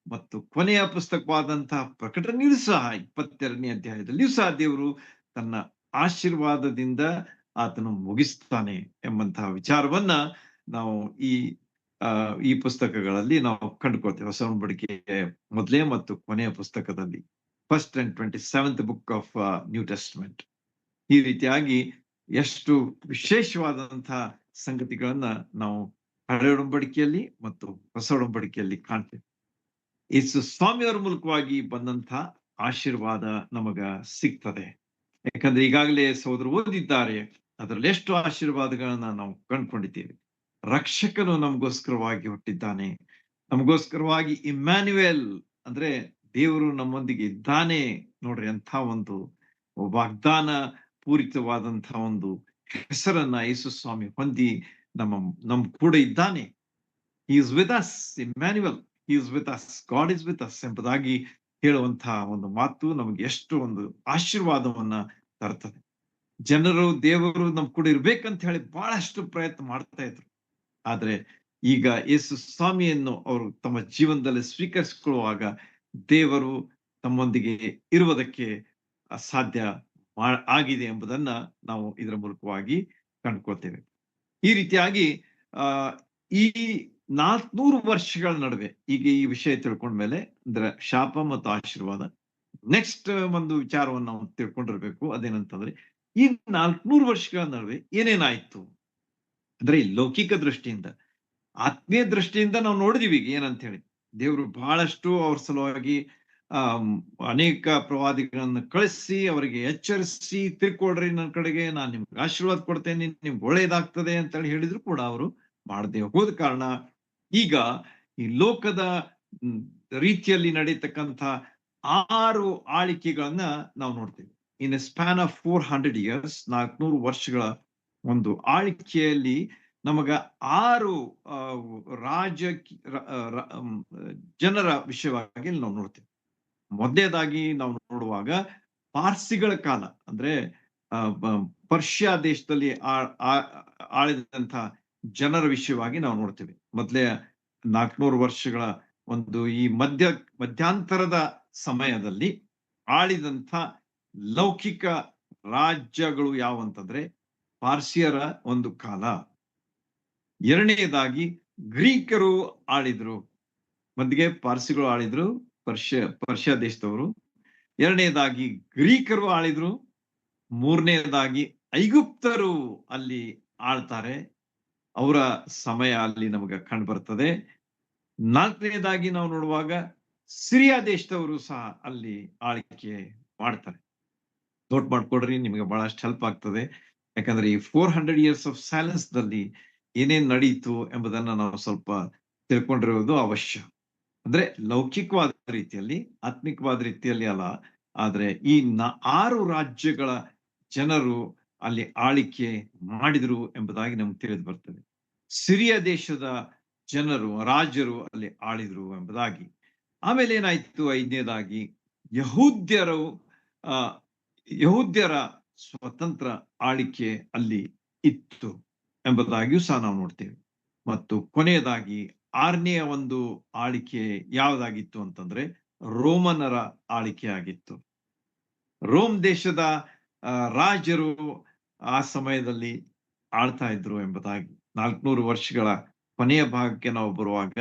ಮತ್ತು ಕೊನೆಯ ಪುಸ್ತಕವಾದಂತಹ ಪ್ರಕಟಣೆಯೂ ಸಹ 22ನೇ ಅಧ್ಯಾಯದಲ್ಲಿಯೂ ಸಹ ದೇವರು ತನ್ನ ಆಶೀರ್ವಾದದಿಂದ ಆತನು ಮುಗಿಸ್ತಾನೆ ಎಂಬಂತಹ ವಿಚಾರವನ್ನ ನಾವು ಈ ಪುಸ್ತಕಗಳಲ್ಲಿ ನಾವು ಕಂಡುಕೊಳ್ತೇವೆ. ಹೊಸ ಒಡಂಬಡಿಕೆ ಮೊದಲೇ ಮತ್ತು ಕೊನೆಯ ಪುಸ್ತಕದಲ್ಲಿ, first and 27th book of new testament. ಈ ರೀತಿಯಾಗಿ ಎಷ್ಟು ವಿಶೇಷವಾದಂತಹ ಸಂಗತಿಗಳನ್ನ ನಾವು ಹಳೆ ಒಡಂಬಡಿಕೆಯಲ್ಲಿ ಮತ್ತು ಹೊಸ ಒಡಂಬಡಿಕೆಯಲ್ಲಿ ಕಾಣ್ತೇವೆ. ಯೇಸು ಸ್ವಾಮಿಯವರ ಮೂಲಕವಾಗಿ ಬಂದಂತಹ ಆಶೀರ್ವಾದ ನಮಗ ಸಿಗ್ತದೆ. ಯಾಕಂದ್ರೆ ಈಗಾಗಲೇ ಸಹೋದರು ಓದಿದ್ದಾರೆ, ಅದರಲ್ಲಿ ಎಷ್ಟು ಆಶೀರ್ವಾದಗಳನ್ನ ನಾವು ಕಂಡುಕೊಂಡಿದ್ದೇವೆ. ರಕ್ಷಕನು ನಮಗೋಸ್ಕರವಾಗಿ ಹುಟ್ಟಿದ್ದಾನೆ, ನಮಗೋಸ್ಕರವಾಗಿ ಇಮ್ಯಾನ್ಯುಯಲ್ ಅಂದ್ರೆ ದೇವರು ನಮ್ಮೊಂದಿಗೆ ಇದ್ದಾನೆ. ನೋಡ್ರಿ, ಅಂತ ಒಂದು ವಾಗ್ದಾನ ಪೂರಿತವಾದಂತಹ ಒಂದು ಹೆಸರನ್ನ ಯೇಸು ಸ್ವಾಮಿ ಹೊಂದಿ ನಮ್ಮ ಕೂಡ ಇದ್ದಾನೆ. He is with us, Immanuel, he is with us, god is with us ಎಂಬುದಾಗಿ ಹೇಳುವಂತಹ ಒಂದು ಮಾತು ನಮಗೆ ಎಷ್ಟು ಒಂದು ಆಶೀರ್ವಾದವನ್ನ ತರ್ತದೆ. ಜನರು ದೇವರು ನಮ್ ಕೂಡ ಇರ್ಬೇಕಂತ ಹೇಳಿ ಬಹಳಷ್ಟು ಪ್ರಯತ್ನ ಮಾಡ್ತಾ ಇದ್ರು. ಆದ್ರೆ ಈಗ ಯೇಸು ಸ್ವಾಮಿಯನ್ನು ಅವರು ತಮ್ಮ ಜೀವನದಲ್ಲಿ ಸ್ವೀಕರಿಸಿಕೊಳ್ಳುವಾಗ ದೇವರು ತಮ್ಮೊಂದಿಗೆ ಇರುವುದಕ್ಕೆ ಸಾಧ್ಯ ಆಗಿದೆ ಎಂಬುದನ್ನ ನಾವು ಇದರ ಮೂಲಕವಾಗಿ ಕಂಡುಕೊಳ್ತೇವೆ. ಈ ರೀತಿಯಾಗಿ ಈ 400 ವರ್ಷಗಳ ನಡುವೆ ಈಗ ಈ ವಿಷಯ ತಿಳ್ಕೊಂಡ್ಮೇಲೆ ಅಂದ್ರೆ ಶಾಪ ಮತ್ತು ಆಶೀರ್ವಾದ, ನೆಕ್ಸ್ಟ್ ಒಂದು ವಿಚಾರವನ್ನು ನಾವು ತಿಳ್ಕೊಂಡಿರ್ಬೇಕು. ಅದೇನಂತಂದ್ರೆ ಈ 400 ವರ್ಷಗಳ ನಡುವೆ ಏನೇನಾಯ್ತು ಅಂದ್ರೆ ಲೌಕಿಕ ದೃಷ್ಟಿಯಿಂದ, ಆತ್ಮೀಯ ದೃಷ್ಟಿಯಿಂದ ನಾವು ನೋಡಿದೀವಿ ಈಗ ಏನಂತ ಹೇಳಿ. ದೇವರು ಬಹಳಷ್ಟು ಅವ್ರ ಸಲುವಾಗಿ ಅನೇಕ ಪ್ರವಾದಿಗಳನ್ನ ಕಳಿಸಿ ಅವರಿಗೆ ಎಚ್ಚರಿಸಿ, ತಿರ್ಕೊಳ್ರಿ ನನ್ನ ಕಡೆಗೆ, ನಾನು ನಿಮ್ಗೆ ಆಶೀರ್ವಾದ ಕೊಡ್ತೇನೆ, ನಿಮ್ಗೆ ಒಳ್ಳೇದಾಗ್ತದೆ ಅಂತ ಹೇಳಿ ಹೇಳಿದ್ರು ಕೂಡ ಅವರು ಮಾಡದೆ ಹೋದ ಕಾರಣ ಈಗ ಈ ಲೋಕದ ರೀತಿಯಲ್ಲಿ ನಡೀತಕ್ಕಂಥ 6 ಆಳಿಕೆಗಳನ್ನ ನಾವು ನೋಡ್ತೇವೆ. In a span of 400 years, 400 ವರ್ಷಗಳ ಒಂದು ಆಳ್ವಿಕೆಯಲ್ಲಿ ನಮಗ 6 ಜನರ ವಿಷಯವಾಗಿ ನಾವು ನೋಡ್ತೇವೆ. ಮೊದಲನೇದಾಗಿ ನಾವು ನೋಡುವಾಗ ಪಾರ್ಸಿಗಳ ಕಾಲ ಅಂದ್ರೆ ಪರ್ಷಿಯಾ ದೇಶದಲ್ಲಿ ಆಳಿದಂತ ಜನರ ವಿಷಯವಾಗಿ ನಾವು ನೋಡ್ತೇವೆ. ಮೊದಲೇ 400 ವರ್ಷಗಳ ಒಂದು ಈ ಮಧ್ಯಂತರದ ಸಮಯದಲ್ಲಿ ಆಳಿದಂಥ ಲೌಕಿಕ ರಾಜ್ಯಗಳು ಯಾವಂತಂದ್ರೆ ಪಾರ್ಸಿಯರ ಒಂದು ಕಾಲ. ಎರಡನೆಯದಾಗಿ ಗ್ರೀಕರು ಆಳಿದ್ರು. ಮೊದಲಿಗೆ ಪಾರ್ಸಿಗಳು ಆಳಿದ್ರು, ಪರ್ಷಿಯಾ ದೇಶದವರು. ಎರಡನೇದಾಗಿ ಗ್ರೀಕರು ಆಳಿದ್ರು. ಮೂರನೇದಾಗಿ ಐಗುಪ್ತರು ಅಲ್ಲಿ ಆಳ್ತಾರೆ, ಅವರ ಸಮಯ ಅಲ್ಲಿ ನಮಗೆ ಕಂಡು ಬರ್ತದೆ. ನಾಲ್ಕನೇದಾಗಿ ನಾವು ನೋಡುವಾಗ ಸಿರಿಯಾ ದೇಶದವರು ಸಹ ಅಲ್ಲಿ ಆಳ್ವಿಕೆ ಮಾಡ್ತಾರೆ. ನೋಟ್ ಮಾಡ್ಕೊಡ್ರಿ, ನಿಮಗೆ ಬಹಳಷ್ಟು ಹೆಲ್ಪ್ ಆಗ್ತದೆ. ಯಾಕಂದ್ರೆ ಈ 400 ಇಯರ್ಸ್ ಆಫ್ ಸೈಲೆನ್ಸ್ ದಲ್ಲಿ ಏನೇನ್ ನಡೀತು ಎಂಬುದನ್ನ ನಾವು ಸ್ವಲ್ಪ ತಿಳ್ಕೊಂಡಿರುವುದು ಅವಶ್ಯ. ಅಂದ್ರೆ ಲೌಕಿಕವಾದ ರೀತಿಯಲ್ಲಿ, ಆತ್ಮಿಕವಾದ ರೀತಿಯಲ್ಲಿ ಅಲ್ಲ. ಆದ್ರೆ ಈ 6 ರಾಜ್ಯಗಳ ಜನರು ಅಲ್ಲಿ ಆಳಿಕೆ ಮಾಡಿದ್ರು ಎಂಬುದಾಗಿ ನಮ್ಗೆ ತಿಳಿದು ಬರ್ತದೆ. ಸಿರಿಯ ದೇಶದ ಜನರು, ರಾಜರು ಅಲ್ಲಿ ಆಳಿದ್ರು ಎಂಬುದಾಗಿ. ಆಮೇಲೆ ಏನಾಯ್ತು? 5ನೇದಾಗಿ ಯಹೂದ್ಯರು ಆ ಯಹೂದ್ಯರ ಸ್ವತಂತ್ರ ಆಳಿಕೆ ಅಲ್ಲಿ ಇತ್ತು ಎಂಬುದಾಗಿಯೂ ಸಹ ನಾವು ನೋಡ್ತೇವೆ. ಮತ್ತು ಕೊನೆಯದಾಗಿ 6ನೆಯ ಒಂದು ಆಳಿಕೆ ಯಾವುದಾಗಿತ್ತು ಅಂತಂದ್ರೆ ರೋಮನರ ಆಳಿಕೆ ಆಗಿತ್ತು. ರೋಮ್ ದೇಶದ ರಾಜರು ಆ ಸಮಯದಲ್ಲಿ ಆಳ್ತಾ ಇದ್ರು ಎಂಬುದಾಗಿ. 400 ವರ್ಷಗಳ ಕೊನೆಯ ಭಾಗಕ್ಕೆ ನಾವು ಬರುವಾಗ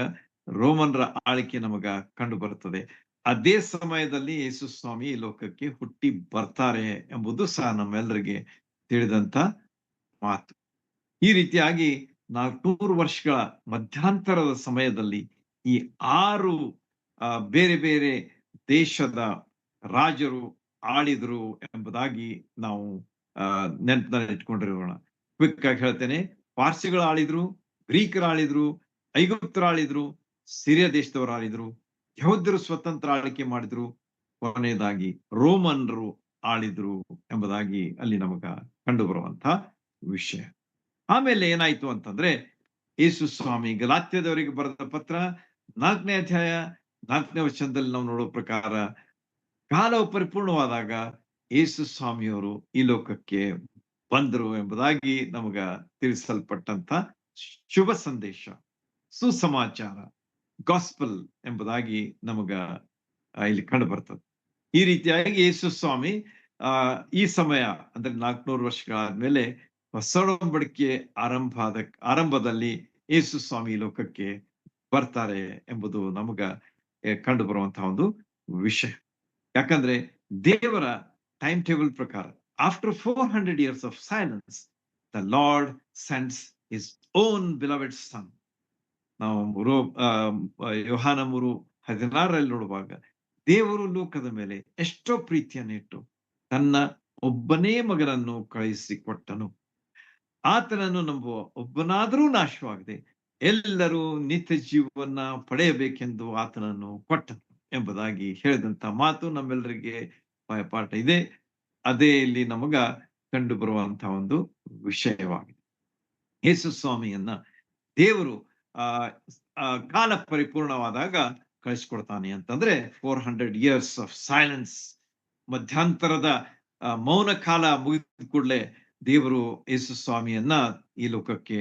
ರೋಮನರ ಆಳಿಕೆ ನಮಗ ಕಂಡು ಬರುತ್ತದೆ. ಅದೇ ಸಮಯದಲ್ಲಿ ಯೇಸು ಸ್ವಾಮಿ ಈ ಲೋಕಕ್ಕೆ ಹುಟ್ಟಿ ಬರ್ತಾರೆ ಎಂಬುದು ಸಹ ನಮ್ಮೆಲ್ಲರಿಗೆ ತಿಳಿದಂತ ಮಾತು. ಈ ರೀತಿಯಾಗಿ 400 ವರ್ಷಗಳ ಮಧ್ಯಂತರದ ಸಮಯದಲ್ಲಿ ಈ 6 ಬೇರೆ ಬೇರೆ ದೇಶದ ರಾಜರು ಆಳಿದ್ರು ಎಂಬುದಾಗಿ ನಾವು ನೆನಪಿನಲ್ಲಿ ಇಟ್ಕೊಂಡಿರೋಣ. ಕ್ವಿಕ್ ಆಗಿ ಹೇಳ್ತೇನೆ. ಪಾರ್ಸಿಗಳು ಆಳಿದ್ರು, ಗ್ರೀಕರು ಆಳಿದ್ರು, ಐಗುಪ್ತರು ಆಳಿದ್ರು, ಸಿರಿಯ ದೇಶದವರು ಆಳಿದ್ರು, ಯಹೂದ್ಯರು ಸ್ವತಂತ್ರ ಆಳ್ವಿಕೆ ಮಾಡಿದ್ರು, ಕೊನೆಯದಾಗಿ ರೋಮನ್ರು ಆಳಿದ್ರು ಎಂಬುದಾಗಿ ಅಲ್ಲಿ ನಮಗ ಕಂಡು ಬರುವಂತ ವಿಷಯ. ಆಮೇಲೆ ಏನಾಯ್ತು ಅಂತಂದ್ರೆ ಯೇಸು ಸ್ವಾಮಿ ಗಲಾತ್ಯದವರಿಗೆ ಬರೆದ ಪತ್ರ 4ನೇ ಅಧ್ಯಾಯ 4ನೇ ವಚನದಲ್ಲಿ ನಾವು ನೋಡೋ ಪ್ರಕಾರ ಕಾಲವು ಪರಿಪೂರ್ಣವಾದಾಗ ಯೇಸು ಸ್ವಾಮಿಯವರು ಈ ಲೋಕಕ್ಕೆ ಬಂದರು ಎಂಬುದಾಗಿ ನಮಗ ತಿಳಿಸಲ್ಪಟ್ಟಂತ ಶುಭ ಸಂದೇಶ, ಸುಸಮಾಚಾರ, ಗಾಸ್ಪಲ್ ಎಂಬುದಾಗಿ ನಮಗ ಇಲ್ಲಿ ಕಂಡು ಬರ್ತದೆ. ಈ ರೀತಿಯಾಗಿ ಯೇಸು ಸ್ವಾಮಿ ಈ ಸಮಯ ಅಂದ್ರೆ 400 ವರ್ಷಗಳಾದ್ಮೇಲೆ ಹೊಸ ಒಡಂಬಡಿಕೆ ಆರಂಭದಲ್ಲಿ ಯೇಸು ಸ್ವಾಮಿ ಲೋಕಕ್ಕೆ ಬರ್ತಾರೆ ಎಂಬುದು ನಮಗ ಕಂಡು ಬರುವಂತಹ ಒಂದು ವಿಷಯ. ಯಾಕಂದ್ರೆ ದೇವರ ಟೈಮ್ ಟೇಬಲ್ ಪ್ರಕಾರ after 400 years of silence the Lord sends his own beloved son. ನಾವು ಯೋಹಾನ 3:16 ನೋಡುವಾಗ ದೇವರು ಲೋಕದ ಮೇಲೆ ಎಷ್ಟೋ ಪ್ರೀತಿಯನ್ನು ಇಟ್ಟು ತನ್ನ ಒಬ್ಬನೇ ಮಗನನ್ನು ಕಳುಹಿಸಿಕೊಟ್ಟನು. ಆತನನ್ನು ನಂಬುವ ಒಬ್ಬನಾದರೂ ನಾಶವಾಗದೆ ಎಲ್ಲರೂ ನಿತ್ಯ ಜೀವವನ್ನ ಪಡೆಯಬೇಕೆಂದು ಆತನನ್ನು ಕೊಟ್ಟನು ಎಂಬುದಾಗಿ ಹೇಳಿದಂತ ಮಾತು ನಮ್ಮೆಲ್ಲರಿಗೆ ಪಾಠ ಇದೆ. ಅದೇ ಇಲ್ಲಿ ನಮಗ ಕಂಡು ಬರುವಂತಹ ಒಂದು ವಿಷಯವಾಗಿದೆ. ಯೇಸು ಸ್ವಾಮಿಯನ್ನ ದೇವರು ಕಾಲ ಪರಿಪೂರ್ಣವಾದಾಗ ಕಳಿಸ್ಕೊಡ್ತಾನೆ ಅಂತಂದ್ರೆ 400 ಇಯರ್ಸ್ ಆಫ್ ಸೈಲೆನ್ಸ್, ಮಧ್ಯಂತರದ ಮೌನ ಕಾಲ ಮುಗಿದ ಕೂಡಲೇ ದೇವರು ಯೇಸು ಸ್ವಾಮಿಯನ್ನ ಈ ಲೋಕಕ್ಕೆ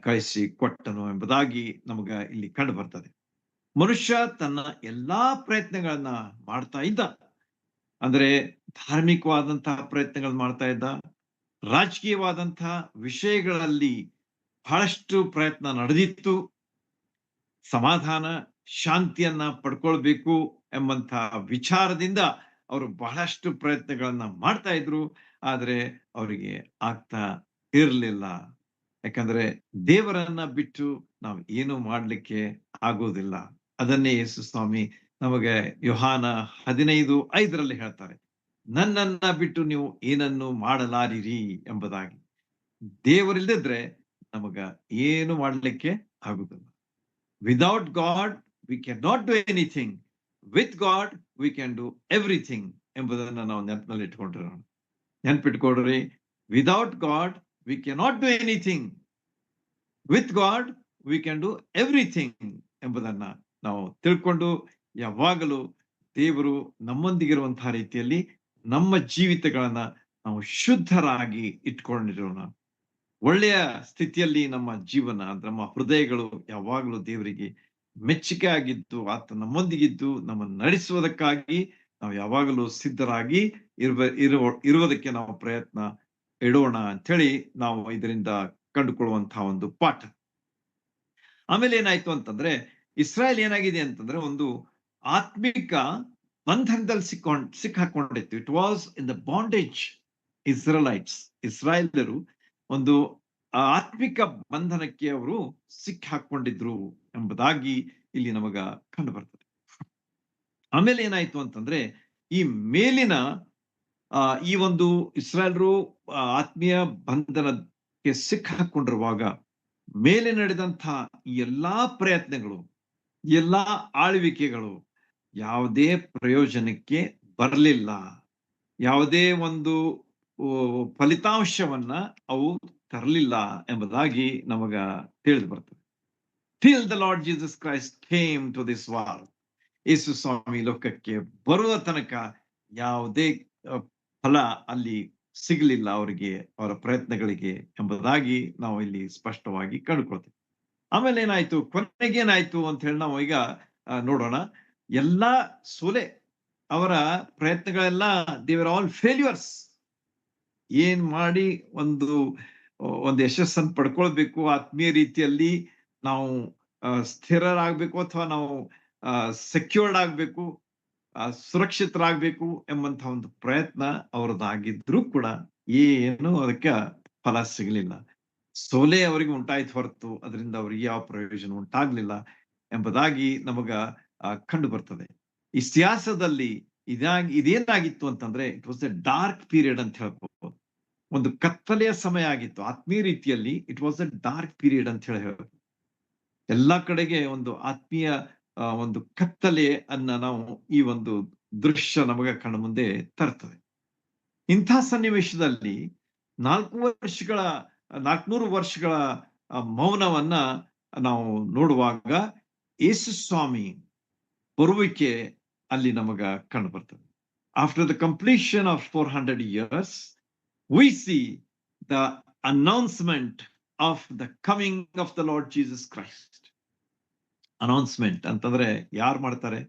ಕಳಿಸಿ ಕೊಟ್ಟನು ಎಂಬುದಾಗಿ ನಮಗ ಇಲ್ಲಿ ಕಂಡು ಬರ್ತದೆ. ಮನುಷ್ಯ ತನ್ನ ಎಲ್ಲಾ ಪ್ರಯತ್ನಗಳನ್ನ ಮಾಡ್ತಾ ಇದ್ದ. ಅಂದ್ರೆ ಧಾರ್ಮಿಕವಾದಂತಹ ಪ್ರಯತ್ನಗಳು ಮಾಡ್ತಾ ಇದ್ದ, ರಾಜಕೀಯವಾದಂತಹ ವಿಷಯಗಳಲ್ಲಿ ಬಹಳಷ್ಟು ಪ್ರಯತ್ನ ನಡೆದಿತ್ತು. ಸಮಾಧಾನ, ಶಾಂತಿಯನ್ನ ಪಡ್ಕೊಳ್ಬೇಕು ಎಂಬಂತಹ ವಿಚಾರದಿಂದ ಅವರು ಬಹಳಷ್ಟು ಪ್ರಯತ್ನಗಳನ್ನ ಮಾಡ್ತಾ ಇದ್ರು. ಆದ್ರೆ ಅವರಿಗೆ ಆಗ್ತಾ ಇರಲಿಲ್ಲ. ಯಾಕಂದ್ರೆ ದೇವರನ್ನ ಬಿಟ್ಟು ನಾವು ಏನು ಮಾಡ್ಲಿಕ್ಕೆ ಆಗೋದಿಲ್ಲ. ಅದನ್ನೇ ಯೇಸು ಸ್ವಾಮಿ ನಮಗೆ ಯೋಹಾನ 15:5 ಹೇಳ್ತಾರೆ, ನನ್ನನ್ನ ಬಿಟ್ಟು ನೀವು ಏನನ್ನು ಮಾಡಲಾರಿರಿ ಎಂಬುದಾಗಿ. ದೇವರಿಲ್ಲದಿದ್ರೆ ನಮಗ ಏನು ಮಾಡ್ಲಿಕ್ಕೆ ಆಗುದಿಲ್ಲ. Without God we can not do anything, with God we can do everything ಎಂಬುದನ್ನ ನಾವು ನೆನಪಿನಲ್ಲಿ ಇಟ್ಕೊಂಡಿರೋಣ. ನೆನಪಿಟ್ಕೊಡ್ರಿ, without God we can not do anything, with God we can do everything ಎಂಬುದನ್ನ ನಾವು ತಿಳ್ಕೊಂಡು ಯಾವಾಗಲೂ ದೇವರು ನಮ್ಮೊಂದಿಗಿರುವಂತಹ ರೀತಿಯಲ್ಲಿ ನಮ್ಮ ಜೀವಿತಗಳನ್ನ ನಾವು ಶುದ್ಧರಾಗಿ ಇಟ್ಕೊಂಡಿರೋಣ. ಒಳ್ಳೆಯ ಸ್ಥಿತಿಯಲ್ಲಿ ನಮ್ಮ ಜೀವನ, ನಮ್ಮ ಹೃದಯಗಳು ಯಾವಾಗಲೂ ದೇವರಿಗೆ ಮೆಚ್ಚುಗೆ ಆಗಿದ್ದು, ಆತ ನಮ್ಮೊಂದಿಗಿದ್ದು ನಮ್ಮನ್ನು ನಡೆಸುವುದಕ್ಕಾಗಿ ನಾವು ಯಾವಾಗಲೂ ಸಿದ್ಧರಾಗಿ ಇರುವುದಕ್ಕೆ ನಾವು ಪ್ರಯತ್ನ ಇಡೋಣ ಅಂತೇಳಿ ನಾವು ಇದರಿಂದ ಕಂಡುಕೊಳ್ಳುವಂತಹ ಒಂದು ಪಾಠ. ಆಮೇಲೆ ಏನಾಯ್ತು ಅಂತಂದ್ರೆ ಇಸ್ರಾಯೇಲ್ ಏನಾಗಿದೆ ಅಂತಂದ್ರೆ ಒಂದು ಆತ್ಮಿಕ ಬಂಧನದಲ್ಲಿ ಸಿಕ್ಕಾಕೊಂಡಿತ್ತು. It was in the bondage. ಇಸ್ರಾಯೇಲರು ಒಂದು ಆತ್ಮಿಕ ಬಂಧನಕ್ಕೆ ಅವರು ಸಿಕ್ಕಾಕೊಂಡಿದ್ರು ಎಂಬುದಾಗಿ ಇಲ್ಲಿ ನಮಗ ಕಂಡು ಬರ್ತದೆ. ಆಮೇಲೆ ಏನಾಯ್ತು ಅಂತಂದ್ರೆ, ಈ ಮೇಲಿನ ಈ ಒಂದು ಇಸ್ರಾಯೇಲ್ರು ಆತ್ಮೀಯ ಬಂಧನಕ್ಕೆ ಸಿಕ್ಕಾಕೊಂಡಿರುವಾಗ ಮೇಲೆ ನಡೆದಂತ ಈ ಎಲ್ಲಾ ಪ್ರಯತ್ನಗಳು, ಎಲ್ಲಾ ಆಳ್ವಿಕೆಗಳು ಯಾವುದೇ ಪ್ರಯೋಜನಕ್ಕೆ ಬರಲಿಲ್ಲ. ಯಾವುದೇ ಒಂದು ಫಲಿತಾಂಶವನ್ನ ಅವು ತರಲಿಲ್ಲ ಎಂಬುದಾಗಿ ನಮಗ ತಿಳಿದು ಬರ್ತದೆ. Till the Lord Jesus Christ came to this world. ಯೇಸು ಸ್ವಾಮಿ ಲೋಕಕ್ಕೆ ಬರುವ ತನಕ ಯಾವುದೇ ಫಲ ಅಲ್ಲಿ ಸಿಗಲಿಲ್ಲ ಅವರಿಗೆ, ಅವರ ಪ್ರಯತ್ನಗಳಿಗೆ ಎಂಬುದಾಗಿ ನಾವು ಇಲ್ಲಿ ಸ್ಪಷ್ಟವಾಗಿ ಕಂಡುಕೊಳ್ತೀವಿ. ಆಮೇಲೆ ಏನಾಯ್ತು, ಕೊನೆಗೇನಾಯ್ತು ಅಂತ ಹೇಳಿ ನಾವು ಈಗ ನೋಡೋಣ. ಎಲ್ಲಾ ಸೋಲೆ, ಅವರ ಪ್ರಯತ್ನಗಳೆಲ್ಲ ದೇವರ್ ಆಲ್ ಫೇಲ್ಯೂರ್ಸ್. ಏನ್ ಮಾಡಿ ಒಂದು ಒಂದು ಯಶಸ್ಸನ್ನು ಪಡ್ಕೊಳ್ಬೇಕು, ಆತ್ಮೀಯ ರೀತಿಯಲ್ಲಿ ನಾವು ಸ್ಥಿರರಾಗಬೇಕು, ಅಥವಾ ನಾವು ಸೆಕ್ಯೂರ್ಡ್ ಆಗ್ಬೇಕು, ಸುರಕ್ಷಿತರಾಗಬೇಕು ಎಂಬಂತಹ ಒಂದು ಪ್ರಯತ್ನ ಅವರದಾಗಿದ್ರೂ ಕೂಡ ಏನು ಅದಕ್ಕೆ ಫಲ ಸಿಗಲಿಲ್ಲ. ಸೋಲೆ ಅವರಿಗೆ ಉಂಟಾಯ್ತು ಹೊರತು ಅದರಿಂದ ಅವರಿಗೆ ಯಾವ ಪ್ರಯೋಜನ ಉಂಟಾಗ್ಲಿಲ್ಲ ಎಂಬುದಾಗಿ ನಮಗ ಕಂಡು ಬರ್ತದೆ. ಇತಿಹಾಸದಲ್ಲಿ ಇದೇನಾಗಿತ್ತು ಅಂತಂದ್ರೆ, it was A dark period ಅಂತ ಹೇಳ್ಬೋದು. ಒಂದು ಕತ್ತಲೆಯ ಸಮಯ ಆಗಿತ್ತು ಆತ್ಮೀಯ ರೀತಿಯಲ್ಲಿ. It was A dark period ಅಂತ ಹೇಳಿ ಎಲ್ಲಾ ಕಡೆಗೆ ಒಂದು ಆತ್ಮೀಯ ಒಂದು ಕತ್ತಲೆ ಅನ್ನ ನಾವು ಈ ಒಂದು ದೃಶ್ಯ ನಮಗ ಕಣ್ಣ ಮುಂದೆ ತರ್ತದೆ. ಇಂಥ ಸನ್ನಿವೇಶದಲ್ಲಿ 400 ವರ್ಷಗಳ ಮೌನವನ್ನ ನಾವು ನೋಡುವಾಗ ಯೇಸು ಸ್ವಾಮಿ ಬರುವಿಕೆ ಅಲ್ಲಿ ನಮಗ ಕಂಡು ಬರ್ತದೆ. After the completion of 400 years, we see the announcement of the coming of the Lord Jesus Christ. Announcement ಅಂತಂದ್ರೆ ಯಾರು ಮಾಡ್ತಾರೆ?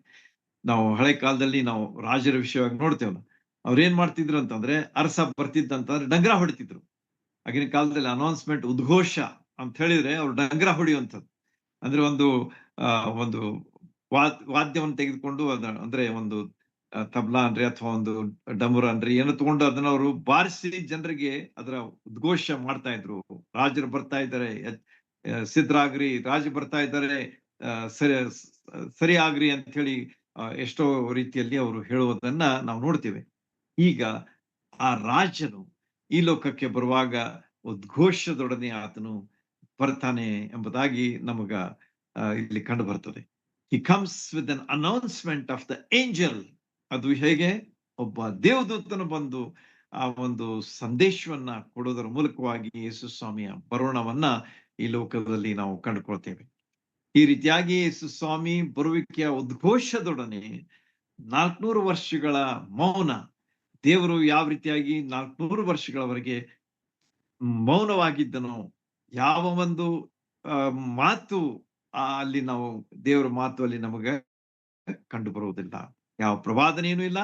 ನಾವು ಹಳೆ ಕಾಲದಲ್ಲಿ ನಾವು ರಾಜರ ವಿಷಯವಾಗಿ ನೋಡ್ತೇವಲ್ಲ, ಅವ್ರು ಏನ್ ಮಾಡ್ತಿದ್ರು ಅಂತಂದ್ರೆ, ಅರಸ ಬರ್ತಿದ್ದಂತಂದ್ರೆ ಡಂಗ್ರ ಹೊಡಿತಿದ್ರು. ಆಗಿನ ಕಾಲದಲ್ಲಿ ಅನೌನ್ಸ್ಮೆಂಟ್, ಉದ್ಘೋಷ ಅಂತ ಹೇಳಿದ್ರೆ ಅವ್ರು ಡಂಗ್ರ ಹೊಡಿಯುವಂಥದ್ದು. ಅಂದ್ರೆ ಒಂದು ವಾದ್ಯವನ್ನು ತೆಗೆದುಕೊಂಡು ಅಂದ್ರೆ ಒಂದು ತಬ್ಲಾ ಅನ್ರಿ ಅಥವಾ ಒಂದು ಡಮುರ ಅನ್ರಿ ಏನೋ ತಗೊಂಡು ಅದನ್ನ ಅವರು ಬಾರಿಸಿ ಜನರಿಗೆ ಅದರ ಉದ್ಘೋಷ ಮಾಡ್ತಾ ಇದ್ರು. ರಾಜರು ಬರ್ತಾ ಇದ್ದಾರೆ, ಸಿದ್ಧರಾಗ್ರಿ, ರಾಜ ಬರ್ತಾ ಇದ್ದಾರೆ, ಸರಿ ಆಗ್ರಿ ಅಂತ ಹೇಳಿ ಎಷ್ಟೋ ರೀತಿಯಲ್ಲಿ ಅವರು ಹೇಳುವುದನ್ನ ನಾವು ನೋಡ್ತೇವೆ. ಈಗ ಆ ರಾಜನು ಈ ಲೋಕಕ್ಕೆ ಬರುವಾಗ ಉದ್ಘೋಷದೊಡನೆ ಆತನು ಬರ್ತಾನೆ ಎಂಬುದಾಗಿ ನಮಗ ಇಲ್ಲಿ ಕಂಡು ಬರ್ತದೆ. He comes with an announcement of the angel. ಅದು ಹೇಗೆ? ಒಬ್ಬ ದೇವದೂತನು ಬಂದು ಆ ಒಂದು ಸಂದೇಶವನ್ನ ಕೊಡೋದರ ಮೂಲಕವಾಗಿ ಯೇಸು ಸ್ವಾಮಿಯ ಬರೋಣವನ್ನ ಈ ಲೋಕದಲ್ಲಿ ನಾವು ಕಂಡುಕೊಳ್ತೇವೆ. ಈ ರೀತಿಯಾಗಿ ಯೇಸು ಸ್ವಾಮಿ ಬರುವಿಕೆಯ ಉದ್ಘೋಷದೊಡನೆ 400 ವರ್ಷಗಳ ಮೌನ, ದೇವರು ಯಾವ ರೀತಿಯಾಗಿ 400 ವರ್ಷಗಳವರೆಗೆ ಮೌನವಾಗಿದ್ದನೋ, ಯಾವ ಒಂದು ಮಾತು ಅಲ್ಲಿ ನಾವು ದೇವರ ಮಾತು ಅಲ್ಲಿ ನಮಗೆ ಕಂಡು ಬರುವುದಿಲ್ಲ. ಯಾವ ಪ್ರವಾದನೆಯೂ ಇಲ್ಲ,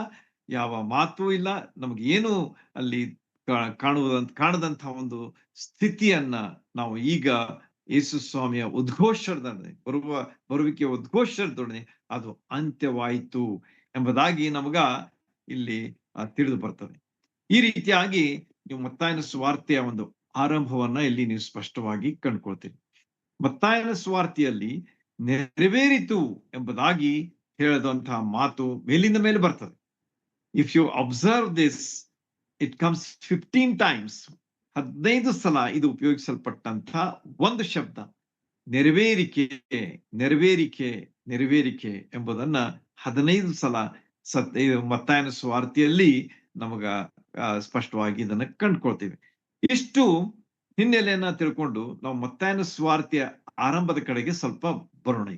ಯಾವ ಮಾತು ಇಲ್ಲ, ನಮಗೆ ಏನು ಅಲ್ಲಿ ಕಾಣದಂತಹ ಒಂದು ಸ್ಥಿತಿಯನ್ನ ನಾವು ಈಗ ಯೇಸು ಸ್ವಾಮಿಯ ಉದ್ಘೋಷದೊಡನೆ, ಬರುವಿಕೆಯ ಉದ್ಘೋಷದೊಡನೆ ಅದು ಅಂತ್ಯವಾಯಿತು ಎಂಬುದಾಗಿ ನಮಗ ಇಲ್ಲಿ ತಿಳಿದು ಬರ್ತದೆ. ಈ ರೀತಿಯಾಗಿ ನೀವು ಮತ್ತಾಯನ ಸುವಾರ್ತೆಯ ಒಂದು ಆರಂಭವನ್ನ ಇಲ್ಲಿ ನೀವು ಸ್ಪಷ್ಟವಾಗಿ ಕಂಡುಕೊಳ್ತೀರಿ. ಮತ್ತಾಯನ ಸುವಾರ್ತೆಯಲ್ಲಿ ನೆರವೇರಿತು ಎಂಬುದಾಗಿ ಹೇಳಿದಂತಹ ಮಾತು ಮೇಲಿಂದ ಮೇಲೆ ಬರ್ತದೆ. If you observe this, it comes 15 times. 15 ಸಲ ಇದು ಉಪಯೋಗಿಸಲ್ಪಟ್ಟಂತ ಒಂದು ಶಬ್ದ ನೆರವೇರಿಕೆ, ನೆರವೇರಿಕೆ, ನೆರವೇರಿಕೆ ಎಂಬುದನ್ನ 15 ಸಲ ಮತ್ತಾಯನ ಸುವಾರ್ತೆಯಲ್ಲಿ ನಮಗ ಸ್ಪಷ್ಟವಾಗಿ ಇದನ್ನ ಕಂಡುಕೊಳ್ತೀವಿ. ಇಷ್ಟು ಹಿನ್ನೆಲೆಯನ್ನ ತಿಳ್ಕೊಂಡು ನಾವು ಮತ್ತಾಯನ ಸುವಾರ್ತೆಯ ಆರಂಭದ ಕಡೆಗೆ ಸ್ವಲ್ಪ ಬರೋಣ.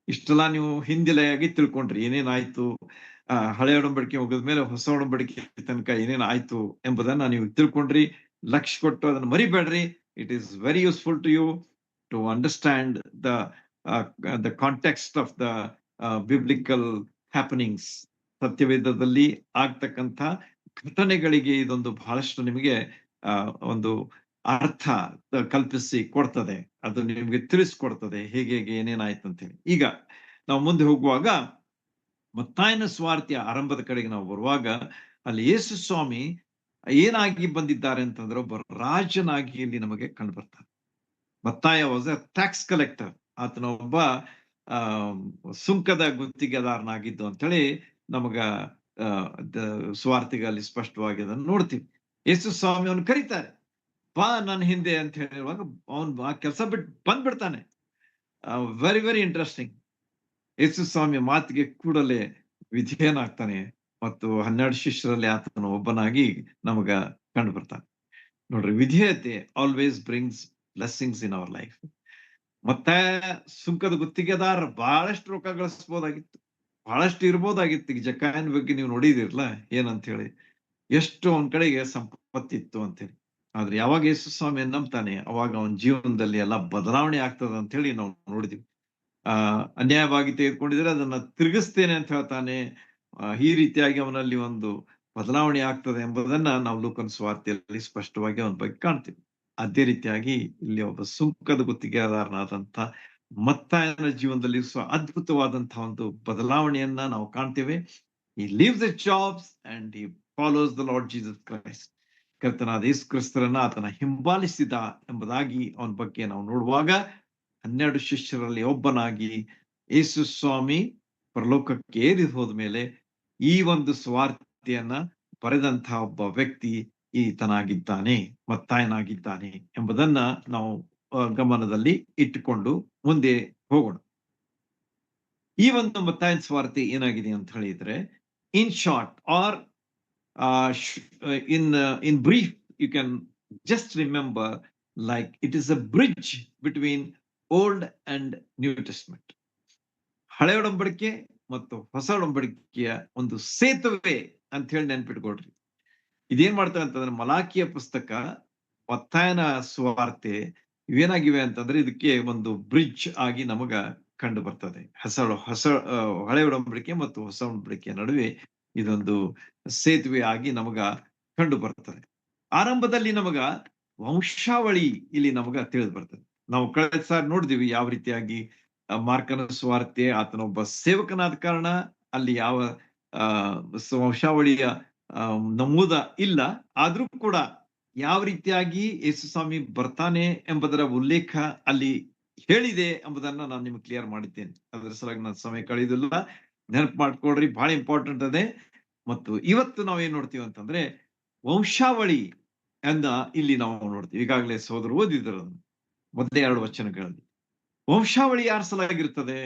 ಇಷ್ಟೆಲ್ಲ ನೀವು ಹಿಂದೆಲೆಯಾಗಿ ತಿಳ್ಕೊಂಡ್ರಿ, ಏನೇನಾಯ್ತು, ಹಳೆ ಒಡಂಬಡಿಕೆ ಮುಗಿದ ಮೇಲೆ ಹೊಸ ಒಡಂಬಡಿಕೆ ತನಕ ಏನೇನಾಯ್ತು ಎಂಬುದನ್ನ ನೀವು ತಿಳ್ಕೊಂಡ್ರಿ. ಲಕ್ಷ್ಯ ಕೊಟ್ಟು ಅದನ್ನ ಮರಿಬೇಡ್ರಿ. It is very useful to you to understand the context of the biblical happenings. ಸತ್ಯವೇದದಲ್ಲಿ ಆಗ್ತಕ್ಕಂಥ ಘಟನೆಗಳಿಗೆ ಇದೊಂದು ಬಹಳಷ್ಟು ನಿಮಗೆ ಒಂದು ಅರ್ಥ ಕಲ್ಪಿಸಿ ಕೊಡ್ತದೆ, ಅದು ನಿಮ್ಗೆ ತಿಳಿಸ್ಕೊಡ್ತದೆ ಹೇಗೆ ಏನೇನಾಯ್ತು ಅಂತ ಹೇಳಿ. ಈಗ ನಾವು ಮುಂದೆ ಹೋಗುವಾಗ ಮತ್ತಾಯನ ಸುವಾರ್ತೆಯ ಆರಂಭದ ಕಡೆಗೆ ನಾವು ಬರುವಾಗ ಅಲ್ಲಿ ಯೇಸು ಸ್ವಾಮಿ ಏನಾಗಿ ಬಂದಿದ್ದಾರೆ ಅಂತಂದ್ರೆ ಒಬ್ಬ ರಾಜನಾಗಿ ಇಲ್ಲಿ ನಮಗೆ ಕಂಡು ಬರ್ತಾರೆ. ಮತ್ತಾಯ ವಾಸ್ ಎ ಟ್ಯಾಕ್ಸ್ ಕಲೆಕ್ಟರ್. ಆತನ ಒಬ್ಬ ಆ ಸುಂಕದ ಗುತ್ತಿಗೆದಾರನಾಗಿದ್ದು ಅಂತೇಳಿ ನಮಗ ಸುವಾರ್ತೆಗಳಲ್ಲಿ ಸ್ಪಷ್ಟವಾಗಿ ಅದನ್ನು ನೋಡ್ತೀವಿ. ಯೇಸು ಸ್ವಾಮಿ ಅವನು ಕರೀತಾರೆ, ಬಾ ನನ್ನ ಹಿಂದೆ ಅಂತ ಹೇಳಿರುವಾಗ ಅವನು ಆ ಕೆಲಸ ಬಿಟ್ಟು ಬಂದ್ಬಿಡ್ತಾನೆ. Very very interesting. ಯೇಸು ಸ್ವಾಮಿ ಮಾತಿಗೆ ಕೂಡಲೇ ವಿಧೇಯನಾಗ್ತಾನೆ ಮತ್ತು 12 ಶಿಷ್ಯರಲ್ಲಿ ಆತನು ಒಬ್ಬನಾಗಿ ನಮಗ ಕಂಡು ಬರ್ತಾನೆ. ನೋಡ್ರಿ, ವಿಧೇಯತೆ always brings blessings in our life. ಮತ್ತೆ ಸುಂಕದ ಗುತ್ತಿಗೆದಾರ ಬಹಳಷ್ಟು ರೊಕ್ಕ ಗಳಿಸಬಹುದಾಗಿತ್ತು, ಬಹಳಷ್ಟು ಇರ್ಬೋದಾಗಿತ್ತು. ಈಗ ಜಕ್ಕಾಯನ ಬಗ್ಗೆ ನೀವು ನೋಡಿದಿರಲ್ಲ ಏನಂತ ಹೇಳಿ, ಎಷ್ಟು ಅವನ ಕಡೆಗೆ ಸಂಪತ್ತಿತ್ತು ಅಂತೇಳಿ. ಆದ್ರೆ ಯಾವಾಗ ಯೇಸು ಸ್ವಾಮಿಯನ್ನು ನಂಬ್ತಾನೆ ಅವಾಗ ಅವನ ಜೀವನದಲ್ಲಿ ಎಲ್ಲ ಬದಲಾವಣೆ ಆಗ್ತದ ಅಂತ ಹೇಳಿ ನಾವು ನೋಡಿದ್ವಿ. ಅನ್ಯಾಯವಾಗಿ ತೆಗೆದುಕೊಂಡಿದ್ರೆ ಅದನ್ನ ತಿರುಗಿಸ್ತೇನೆ ಅಂತ ಹೇಳ್ತಾನೆ. ಈ ರೀತಿಯಾಗಿ ಅವನಲ್ಲಿ ಒಂದು ಬದಲಾವಣೆ ಆಗ್ತದೆ ಎಂಬುದನ್ನ ನಾವು ಲೂಕನ ಸುವಾರ್ತೆಯಲ್ಲಿ ಸ್ಪಷ್ಟವಾಗಿ ಅವನ ಬಗ್ಗೆ ಕಾಣ್ತೀವಿ. ಅದೇ ರೀತಿಯಾಗಿ ಇಲ್ಲಿ ಒಬ್ಬ ಸುಂಕದ ಗುತ್ತಿಗೆದಾರನಾದಂತ ಮತ್ತಾಯನ ಜೀವನದಲ್ಲಿ ಅದ್ಭುತವಾದಂತಹ ಒಂದು ಬದಲಾವಣೆಯನ್ನ ನಾವು ಕಾಣ್ತೇವೆ. He leaves his jobs and he follows the Lord Jesus Christ. ಕರ್ತನಾದ ಯೇಸು ಕ್ರಿಸ್ತರನ್ನ ಆತನ ಹಿಂಬಾಲಿಸಿದ ಎಂಬುದಾಗಿ ಅವನ ಬಗ್ಗೆ ನಾವು ನೋಡುವಾಗ 12 ಶಿಷ್ಯರಲ್ಲಿ ಒಬ್ಬನಾಗಿ ಯೇಸು ಸ್ವಾಮಿ ಪರಲೋಕಕ್ಕೆ ಏರಿ ಹೋದ್ಮೇಲೆ ಈ ಒಂದು ಸುವಾರ್ತೆಯನ್ನ ಬರೆದಂತಹ ಒಬ್ಬ ವ್ಯಕ್ತಿ ಈತನಾಗಿದ್ದಾನೆ, ಮತ್ತಾಯನಾಗಿದ್ದಾನೆ ಎಂಬುದನ್ನ ನಾವು ಗಮನದಲ್ಲಿ ಇಟ್ಟುಕೊಂಡು ಮುಂದೆ ಹೋಗೋಣ. ಈ ಒಂದು ಮತ್ತಾಯನ ಸುವಾರ್ತೆ ಏನಾಗಿದೆ ಅಂತ ಹೇಳಿದ್ರೆ, in short or in brief, you can just remember like it is a bridge between Old and New Testament. ಹಳೆ ಒಡಂಬಡಿಕೆ ಮತ್ತು ಹೊಸ ಒಡಂಬಡಿಕೆಯ ಒಂದು ಸೇತುವೆ ಅಂತ ಹೇಳಿ ನೆನ್ಪಿಟ್ಕೊಳ್ರಿ. ಇದೇನ್ ಮಾಡ್ತಾರೆ ಅಂತಂದ್ರೆ, ಮಲಾಕಿಯ ಪುಸ್ತಕ, ಮತ್ತಾಯನ ಸುವಾರ್ತೆ ಇವೇನಾಗಿವೆ ಅಂತಂದ್ರೆ ಇದಕ್ಕೆ ಒಂದು ಬ್ರಿಡ್ಜ್ ಆಗಿ ನಮಗ ಕಂಡು ಬರ್ತದೆ. ಹಳೆ ಒಡಂಬಡಿಕೆ ಮತ್ತು ಹೊಸ ಒಡಂಬಡಿಕೆಯ ನಡುವೆ ಇದೊಂದು ಸೇತುವೆ ಆಗಿ ನಮಗ ಕಂಡು ಬರ್ತದೆ. ಆರಂಭದಲ್ಲಿ ನಮಗ ವಂಶಾವಳಿ ಇಲ್ಲಿ ನಮಗ ತಿಳಿದು ಬರ್ತದೆ. ನಾವು ಕಳೆದ ಸಾರಿ ನೋಡಿದಿವಿ ಯಾವ ರೀತಿಯಾಗಿ ಮಾರ್ಕನ ಸುವಾರ್ತೆ, ಆತನೊಬ್ಬ ಸೇವಕನಾದ ಕಾರಣ ಅಲ್ಲಿ ಯಾವ ವಂಶಾವಳಿಯ ನಮೂದ ಇಲ್ಲ. ಆದ್ರೂ ಕೂಡ ಯಾವ ರೀತಿಯಾಗಿ ಯೇಸು ಸ್ವಾಮಿ ಬರ್ತಾನೆ ಎಂಬುದರ ಉಲ್ಲೇಖ ಅಲ್ಲಿ ಹೇಳಿದೆ ಎಂಬುದನ್ನ ನಾನು ನಿಮ್ಗೆ ಕ್ಲಿಯರ್ ಮಾಡಿದ್ದೇನೆ. ಅದರ ಸಲುವಾಗಿ ನಾನು ಸಮಯ ಕಳೆಯುವುದಿಲ್ಲ, ನೆನಪು ಮಾಡ್ಕೊಳ್ರಿ, ಬಹಳ ಇಂಪಾರ್ಟೆಂಟ್ ಅದೇ. ಮತ್ತು ಇವತ್ತು ನಾವೇನ್ ನೋಡ್ತೀವಿ ಅಂತಂದ್ರೆ ವಂಶಾವಳಿ ಅನ್ನ ಇಲ್ಲಿ ನಾವು ನೋಡ್ತೀವಿ. ಈಗಾಗಲೇ ಸೋದರು ಓದಿದ್ರು ಮೊದಲೇ 2 ವಚನಗಳಲ್ಲಿ. ವಂಶಾವಳಿ ಯಾರ ಸಲಾಗಿರ್ತದೆ?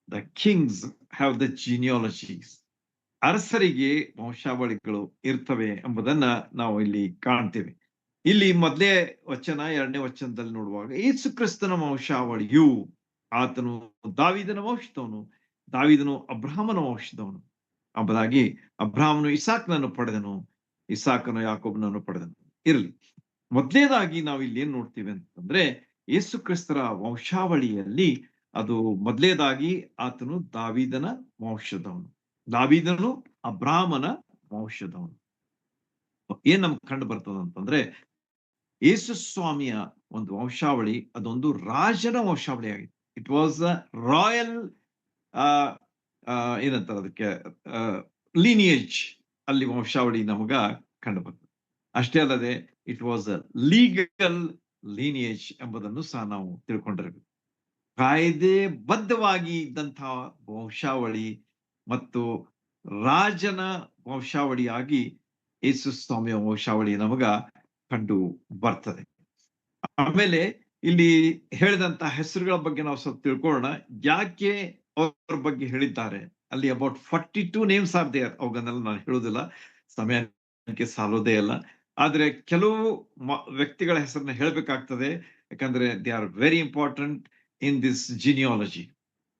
The kings have the genealogies. ಅರಸರಿಗೆ ವಂಶಾವಳಿಗಳು ಇರ್ತವೆ ಎಂಬುದನ್ನ ನಾವು ಇಲ್ಲಿ ಕಾಣ್ತೇವೆ. ಇಲ್ಲಿ ಮೊದಲೇ ವಚನ 2ನೇ ವಚನದಲ್ಲಿ ನೋಡುವಾಗ ಯೇಸು ಕ್ರಿಸ್ತನ ವಂಶಾವಳಿಯು, ಆತನು ದಾವೀದನ ವಂಶದವನು, ದಾವೀದನು ಅಬ್ರಹಾಮನ ವಂಶದವನು ಎಂಬುದಾಗಿ, ಅಬ್ರಹಾಮನು ಇಸಾಕನನ್ನು ಪಡೆದನು, ಇಸಾಕನು ಯಾಕೋಬನನ್ನು ಪಡೆದನು. ಇರಲಿ, ಮೊದಲನೇದಾಗಿ ನಾವು ಇಲ್ಲಿ ಏನ್ ನೋಡ್ತೀವಿ ಅಂತಂದ್ರೆ, ಯೇಸು ಕ್ರಿಸ್ತರ ವಂಶಾವಳಿಯಲ್ಲಿ ಅದು ಮೊದಲನೇದಾಗಿ ಆತನು ದಾವೀದನ ವಂಶದವನು, ದಾವೀದನು ಅಬ್ರಹಾಮನ ವಂಶದವನು. ಏನ್ ನಮ್ಗೆ ಕಂಡು ಬರ್ತದ ಅಂತಂದ್ರೆ, ಯೇಸು ಸ್ವಾಮಿಯ ಒಂದು ವಂಶಾವಳಿ ಅದೊಂದು ರಾಜನ ವಂಶಾವಳಿ ಆಗಿದೆ. ಇಟ್ ವಾಸ್ ಅ ರಾಯಲ್ ಏನಂತಾರೆ ಅದಕ್ಕೆ, ಲೀನಿಯೇಜ್ ಅಲ್ಲಿ ವಂಶಾವಳಿ ನಮಗ ಕಂಡು ಬರ್ತದೆ. ಅಷ್ಟೇ ಅಲ್ಲದೆ it was a legal lineage ಎಂಬುದನ್ನು ಸಹ ನಾವು ತಿಳ್ಕೊಂಡಿರಬೇಕು. ಕಾಯ್ದೆಬದ್ಧವಾಗಿ ಇದ್ದಂತಹ ವಂಶಾವಳಿ ಮತ್ತು ರಾಜನ ವಂಶಾವಳಿಯಾಗಿ ಯೇಸು ಸ್ವಾಮಿಯ ವಂಶಾವಳಿ ನಮಗ ಕಂಡು ಬರ್ತದೆ. ಆಮೇಲೆ ಇಲ್ಲಿ ಹೇಳಿದಂತಹ ಹೆಸರುಗಳ ಬಗ್ಗೆ ನಾವು ಸ್ವಲ್ಪ ತಿಳ್ಕೊಳ್ಳೋಣ. ಯಾಕೆ ಅವ್ರ ಬಗ್ಗೆ ಹೇಳಿದ್ದಾರೆ ಅಲ್ಲಿ? About 42 names are there. ಅವುಗಳನ್ನೆಲ್ಲ ನಾನು ಹೇಳುವುದಿಲ್ಲ, ಸಮಯಕ್ಕೆ ಸಾಲೋದೇ ಇಲ್ಲ. ಆದ್ರೆ ಕೆಲವು ವ್ಯಕ್ತಿಗಳ ಹೆಸರನ್ನ ಹೇಳ್ಬೇಕಾಗ್ತದೆ, ಯಾಕಂದ್ರೆ they are very important in this genealogy.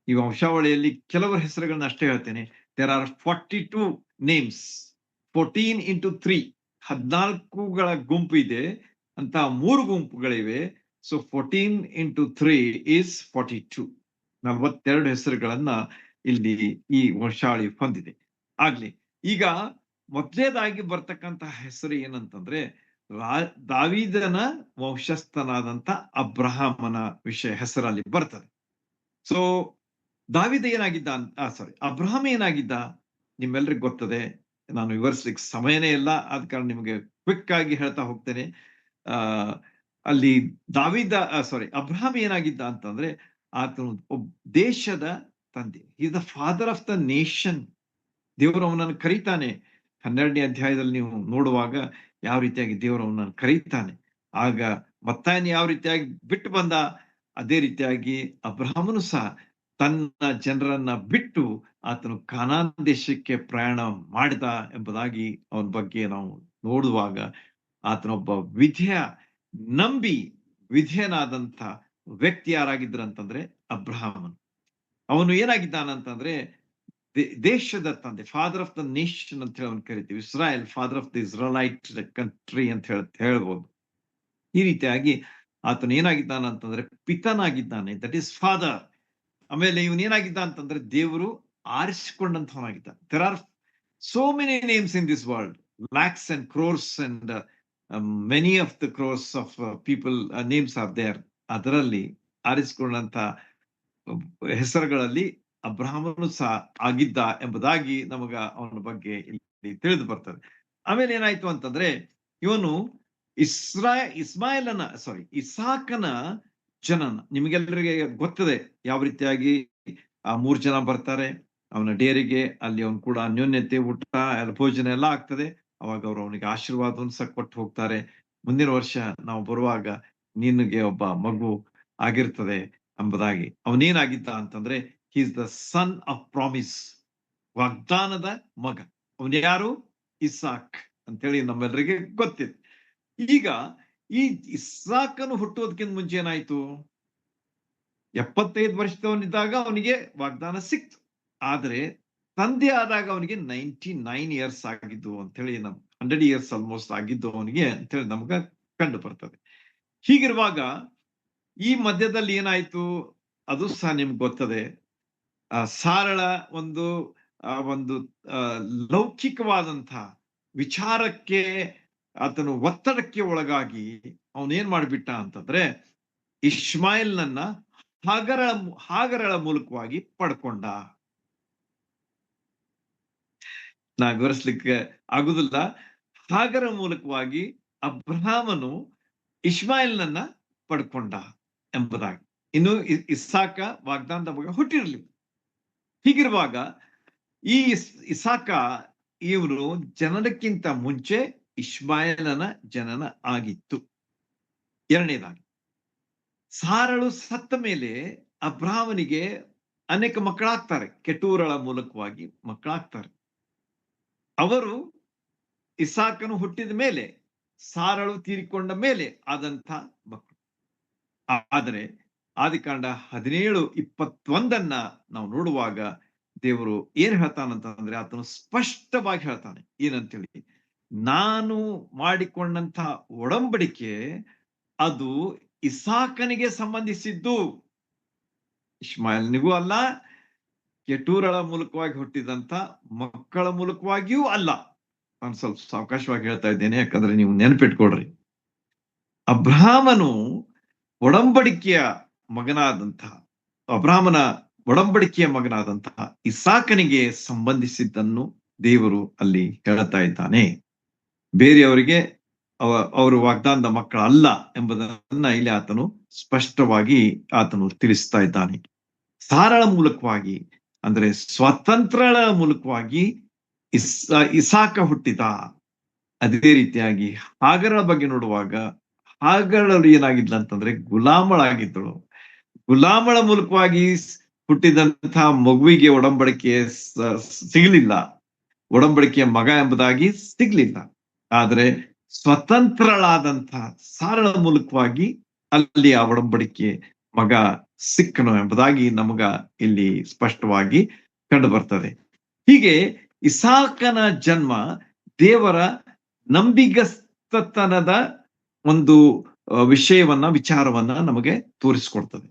ಈ ವಂಶಾವಳಿಯಲ್ಲಿ ಕೆಲವರ ಹೆಸರುಗಳನ್ನ ಅಷ್ಟೇ ಹೇಳ್ತೇನೆ. There are 42 names. 14 into 3, 14ಗಳ ಗುಂಪು ಇದೆ ಅಂತ 3 ಗುಂಪುಗಳಿವೆ. So 14 into 3 is 42. 42 ಹೆಸರುಗಳನ್ನ ಇಲ್ಲಿ ಈ ವಂಶಾವಳಿ ಹೊಂದಿದೆ. ಆಗ್ಲಿ, ಈಗ ಮೊದಲನೇದಾಗಿ ಬರ್ತಕ್ಕಂತಹ ಹೆಸರು ಏನಂತಂದ್ರೆ ದಾವೀದನ ವಂಶಸ್ಥನಾದಂತ ಅಬ್ರಹಾಮನ ಹೆಸರಲ್ಲಿ ಬರ್ತದೆ. ಸೊ ದಾವೀದ ಏನಾಗಿದ್ದ ಅಬ್ರಹಾಮ ಏನಾಗಿದ್ದ ನಿಮ್ಮೆಲ್ರಿಗೂ ಗೊತ್ತದೆ. ನಾನು ವಿವರಿಸ್ಲಿಕ್ಕೆ ಸಮಯನೇ ಇಲ್ಲ, ಆದ ಕಾರಣ ನಿಮಗೆ ಕ್ವಿಕ್ ಆಗಿ ಹೇಳ್ತಾ ಹೋಗ್ತೇನೆ. ಅಲ್ಲಿ ಅಬ್ರಹಾಮ ಏನಾಗಿದ್ದ ಅಂತಂದ್ರೆ ಆತನು ದೇಶದ ತಂದೆ, is the father of the nation. ದೇವರು ಅವನನ್ನು ಕರೀತಾನೆ. 12ನೇ ಅಧ್ಯಾಯದಲ್ಲಿ ನೀವು ನೋಡುವಾಗ ಯಾವ ರೀತಿಯಾಗಿ ದೇವರು ಅವನನ್ನು ಕರೀತಾನೆ. ಆಗ ಮತ್ತಾಯನ ಯಾವ ರೀತಿಯಾಗಿ ಬಿಟ್ಟು ಬಂದ, ಅದೇ ರೀತಿಯಾಗಿ ಅಬ್ರಹಾಮನು ಸಹ ತನ್ನ ಜನರನ್ನ ಬಿಟ್ಟು ಆತನು ಕಾನಾನ್ ದೇಶಕ್ಕೆ ಪ್ರಯಾಣ ಮಾಡಿದ ಎಂಬುದಾಗಿ ಅವನ ಬಗ್ಗೆ ನಾವು ನೋಡುವಾಗ, ಆತನೊಬ್ಬ ನಂಬಿ ವಿಧೇಯನಾದಂಥ ವ್ಯಕ್ತಿ ಯಾರಾಗಿದ್ರಂತಂದ್ರೆ ಅಬ್ರಹಾಮನು. ಅವನು ಏನಾಗಿದ್ದಾನಂತಂದ್ರೆ ದೇಶದ ತಂದೆ, ಫಾದರ್ ಆಫ್ ದ ನೇಷನ್ ಅಂತ ಹೇಳಿ ಅವನು ಕರಿತೀವಿ. ಇಸ್ರಾಯೇಲ್, father of the Israelite country ಅಂತ ಹೇಳ್ಬೋದು. ಈ ರೀತಿಯಾಗಿ ಆತನು ಏನಾಗಿದ್ದಾನ ಅಂತಂದ್ರೆ ಪಿತನಾಗಿದ್ದಾನೆ, ದಟ್ ಈಸ್ ಫಾದರ್. ಆಮೇಲೆ ಇವನ್ ಏನಾಗಿದ್ದ ಅಂತಂದ್ರೆ ದೇವರು ಆರಿಸಿಕೊಂಡಂತವನಾಗಿದ್ದ. There are so many names in this world, lakhs and crores and many of the crores of people names are there. ಅದರಲ್ಲಿ ಆರಿಸಿಕೊಂಡಂತ ಹೆಸರುಗಳಲ್ಲಿ ಅಬ್ರಹಾಮನು ಸಹ ಆಗಿದ್ದ ಎಂಬುದಾಗಿ ನಮಗ ಅವನ ಬಗ್ಗೆ ಇಲ್ಲಿ ತಿಳಿದು ಬರ್ತದೆ. ಆಮೇಲೆ ಏನಾಯ್ತು ಅಂತಂದ್ರೆ ಇವನು ಇಸಾಕನ ಜನನ, ನಿಮಗೆಲ್ಲರಿಗೆ ಗೊತ್ತದೆ ಯಾವ ರೀತಿಯಾಗಿ ಆ 3 ಜನ ಬರ್ತಾರೆ ಅವನ ಡೇರಿಗೆ. ಅಲ್ಲಿ ಅವನು ಕೂಡ ಅನ್ಯೋನ್ಯತೆ, ಊಟ, ಭೋಜನ ಎಲ್ಲ ಆಗ್ತದೆ. ಅವಾಗ ಅವರು ಅವನಿಗೆ ಆಶೀರ್ವಾದವನ್ನು ಸಹ ಕೊಟ್ಟು ಹೋಗ್ತಾರೆ. ಮುಂದಿನ ವರ್ಷ ನಾವು ಬರುವಾಗ ನಿನಗೆ ಒಬ್ಬ ಮಗು ಆಗಿರ್ತದೆ ಎಂಬುದಾಗಿ. ಅವನೇನಾಗಿದ್ದ ಅಂತಂದ್ರೆ is the son of promise, ವಾಗ್ದಾನದ ಮಗ. ಅವನು ಯಾರು? ಇಸಾಕ್ ಅಂತೇಳಿ ನಮ್ಮೆಲ್ಲರಿಗೆ ಗೊತ್ತಿದೆ. ಈಗ ಈ ಇಸಾಕನು ಹುಟ್ಟೋದಕ್ಕಿಂತ ಮುಂಚೆ ಏನಾಯ್ತು? 75 ವರ್ಷದವನಿದ್ದಾಗ ಅವನಿಗೆ ವಾಗ್ದಾನ ಸಿಕ್ತು. ಆದ್ರೆ ತಂದೆ ಆದಾಗ ಅವನಿಗೆ 99 ಇಯರ್ಸ್ ಆಗಿದ್ದು ಅಂತೇಳಿ, 100 ಇಯರ್ಸ್ ಆಲ್ಮೋಸ್ಟ್ ಆಗಿದ್ದು ಅವನಿಗೆ ಅಂತೇಳಿ ನಮ್ಗ ಕಂಡು ಬರ್ತದೆ. ಹೀಗಿರುವಾಗ ಈ ಮಧ್ಯದಲ್ಲಿ ಏನಾಯ್ತು ಅದು ಸಹ ನಿಮ್ಗೆ ಗೊತ್ತದೆ. ಸಾರಳ ಒಂದು ಲೌಕಿಕವಾದಂಥ ವಿಚಾರಕ್ಕೆ ಆತನು ಒತ್ತಡಕ್ಕೆ ಒಳಗಾಗಿ ಅವನೇನ್ ಮಾಡ್ಬಿಟ್ಟ ಅಂತಂದ್ರೆ ಇಷ್ಮಾಯೇಲ್ನನ್ನ ಹಾಗರಳ ಮೂಲಕವಾಗಿ ಪಡ್ಕೊಂಡ. ನಾ ವಿವರಿಸ್ಲಿಕ್ಕೆ ಆಗುದಿಲ್ಲ. ಹಾಗರ ಮೂಲಕವಾಗಿ ಅಬ್ರಹಾಮನು ಇಷ್ಮಾಯೇಲ್ನನ್ನ ಪಡ್ಕೊಂಡ ಎಂಬುದಾಗಿ. ಇನ್ನು ಇಸಾಕ ವಾಗ್ದಾನದ ಮಗ ಹುಟ್ಟಿರ್ಲಿಲ್ಲ. ಹೀಗಿರುವಾಗ ಈ ಇಸಾಕ ಇವರು ಜನನಕ್ಕಿಂತ ಮುಂಚೆ ಇಷ್ಮಾಯೇಲನ ಜನನ ಆಗಿತ್ತು. ಎರಡನೇದಾಗಿ ಸಾರಳು ಸತ್ತ ಮೇಲೆ ಅಬ್ರಹಾಮನಿಗೆ ಅನೇಕ ಮಕ್ಕಳಾಗ್ತಾರೆ, ಕೆಟೂರಳ ಮೂಲಕವಾಗಿ ಮಕ್ಕಳಾಗ್ತಾರೆ. ಅವರು ಇಸಾಕನು ಹುಟ್ಟಿದ ಮೇಲೆ, ಸಾರಳು ತೀರಿಕೊಂಡ ಮೇಲೆ ಆದಂಥ ಮಕ್ಕಳು. ಆದರೆ ಆದಿಕಾಂಡ 17:21 ನಾವು ನೋಡುವಾಗ ದೇವರು ಏನ್ ಹೇಳ್ತಾನಂತಂದ್ರೆ ಆತನು ಸ್ಪಷ್ಟವಾಗಿ ಹೇಳ್ತಾನೆ. ಏನಂತೇಳಿ, ನಾನು ಮಾಡಿಕೊಂಡಂತ ಒಡಂಬಡಿಕೆ ಅದು ಇಸಾಕನಿಗೆ ಸಂಬಂಧಿಸಿದ್ದು, ಇಷ್ಮಾಯೇಲನಿಗೂ ಅಲ್ಲ, ಕೆಟೂರಳ ಮೂಲಕವಾಗಿ ಹುಟ್ಟಿದಂತ ಮಕ್ಕಳ ಮೂಲಕವಾಗಿಯೂ ಅಲ್ಲ. ನಾನು ಸ್ವಲ್ಪ ಸಾವಕಾಶವಾಗಿ ಹೇಳ್ತಾ ಇದ್ದೇನೆ, ಯಾಕಂದ್ರೆ ನೀವು ನೆನಪಿಟ್ಕೊಡ್ರಿ. ಅಬ್ರಹಾಮನ ಒಡಂಬಡಿಕೆಯ ಮಗನಾದಂತಹ ಇಸಾಕನಿಗೆ ಸಂಬಂಧಿಸಿದ್ದನ್ನು ದೇವರು ಅಲ್ಲಿ ಹೇಳ್ತಾ ಇದ್ದಾನೆ. ಬೇರೆಯವರಿಗೆ ಅವರು ವಾಗ್ದಾನದ ಮಕ್ಕಳಲ್ಲ ಎಂಬುದನ್ನ ಇಲ್ಲಿ ಆತನು ಸ್ಪಷ್ಟವಾಗಿ ತಿಳಿಸ್ತಾ ಇದ್ದಾನೆ. ಸಾರಳ ಮೂಲಕವಾಗಿ, ಅಂದ್ರೆ ಸ್ವತಂತ್ರಳ ಮೂಲಕವಾಗಿ ಇಸಾಕ ಹುಟ್ಟಿದ. ಅದೇ ರೀತಿಯಾಗಿ ಹಾಗರಳ ಬಗ್ಗೆ ನೋಡುವಾಗ, ಹಾಗರಳು ಏನಾಗಿದ್ಲ ಅಂತಂದ್ರೆ ಗುಲಾಮಳಾಗಿದ್ದಳು. ಗುಲಾಮಳ ಮೂಲಕವಾಗಿ ಹುಟ್ಟಿದಂತಹ ಮಗುವಿಗೆ ಒಡಂಬಡಿಕೆ ಸಿಗಲಿಲ್ಲ, ಒಡಂಬಡಿಕೆಯ ಮಗ ಎಂಬುದಾಗಿ ಸಿಗ್ಲಿಲ್ಲ. ಆದ್ರೆ ಸ್ವತಂತ್ರಳಾದಂತಹ ಸಾರಳ ಮೂಲಕವಾಗಿ ಅಲ್ಲಿ ಆ ಒಡಂಬಡಿಕೆ ಮಗ ಸಿಕ್ಕನು ಎಂಬುದಾಗಿ ನಮಗ ಇಲ್ಲಿ ಸ್ಪಷ್ಟವಾಗಿ ಕಂಡು ಬರ್ತದೆ. ಹೀಗೆ ಇಸಾಕನ ಜನ್ಮ ದೇವರ ನಂಬಿಗಸ್ತತನದ ಒಂದು ವಿಚಾರವನ್ನ ನಮಗೆ ತೋರಿಸಿಕೊಡ್ತದೆ.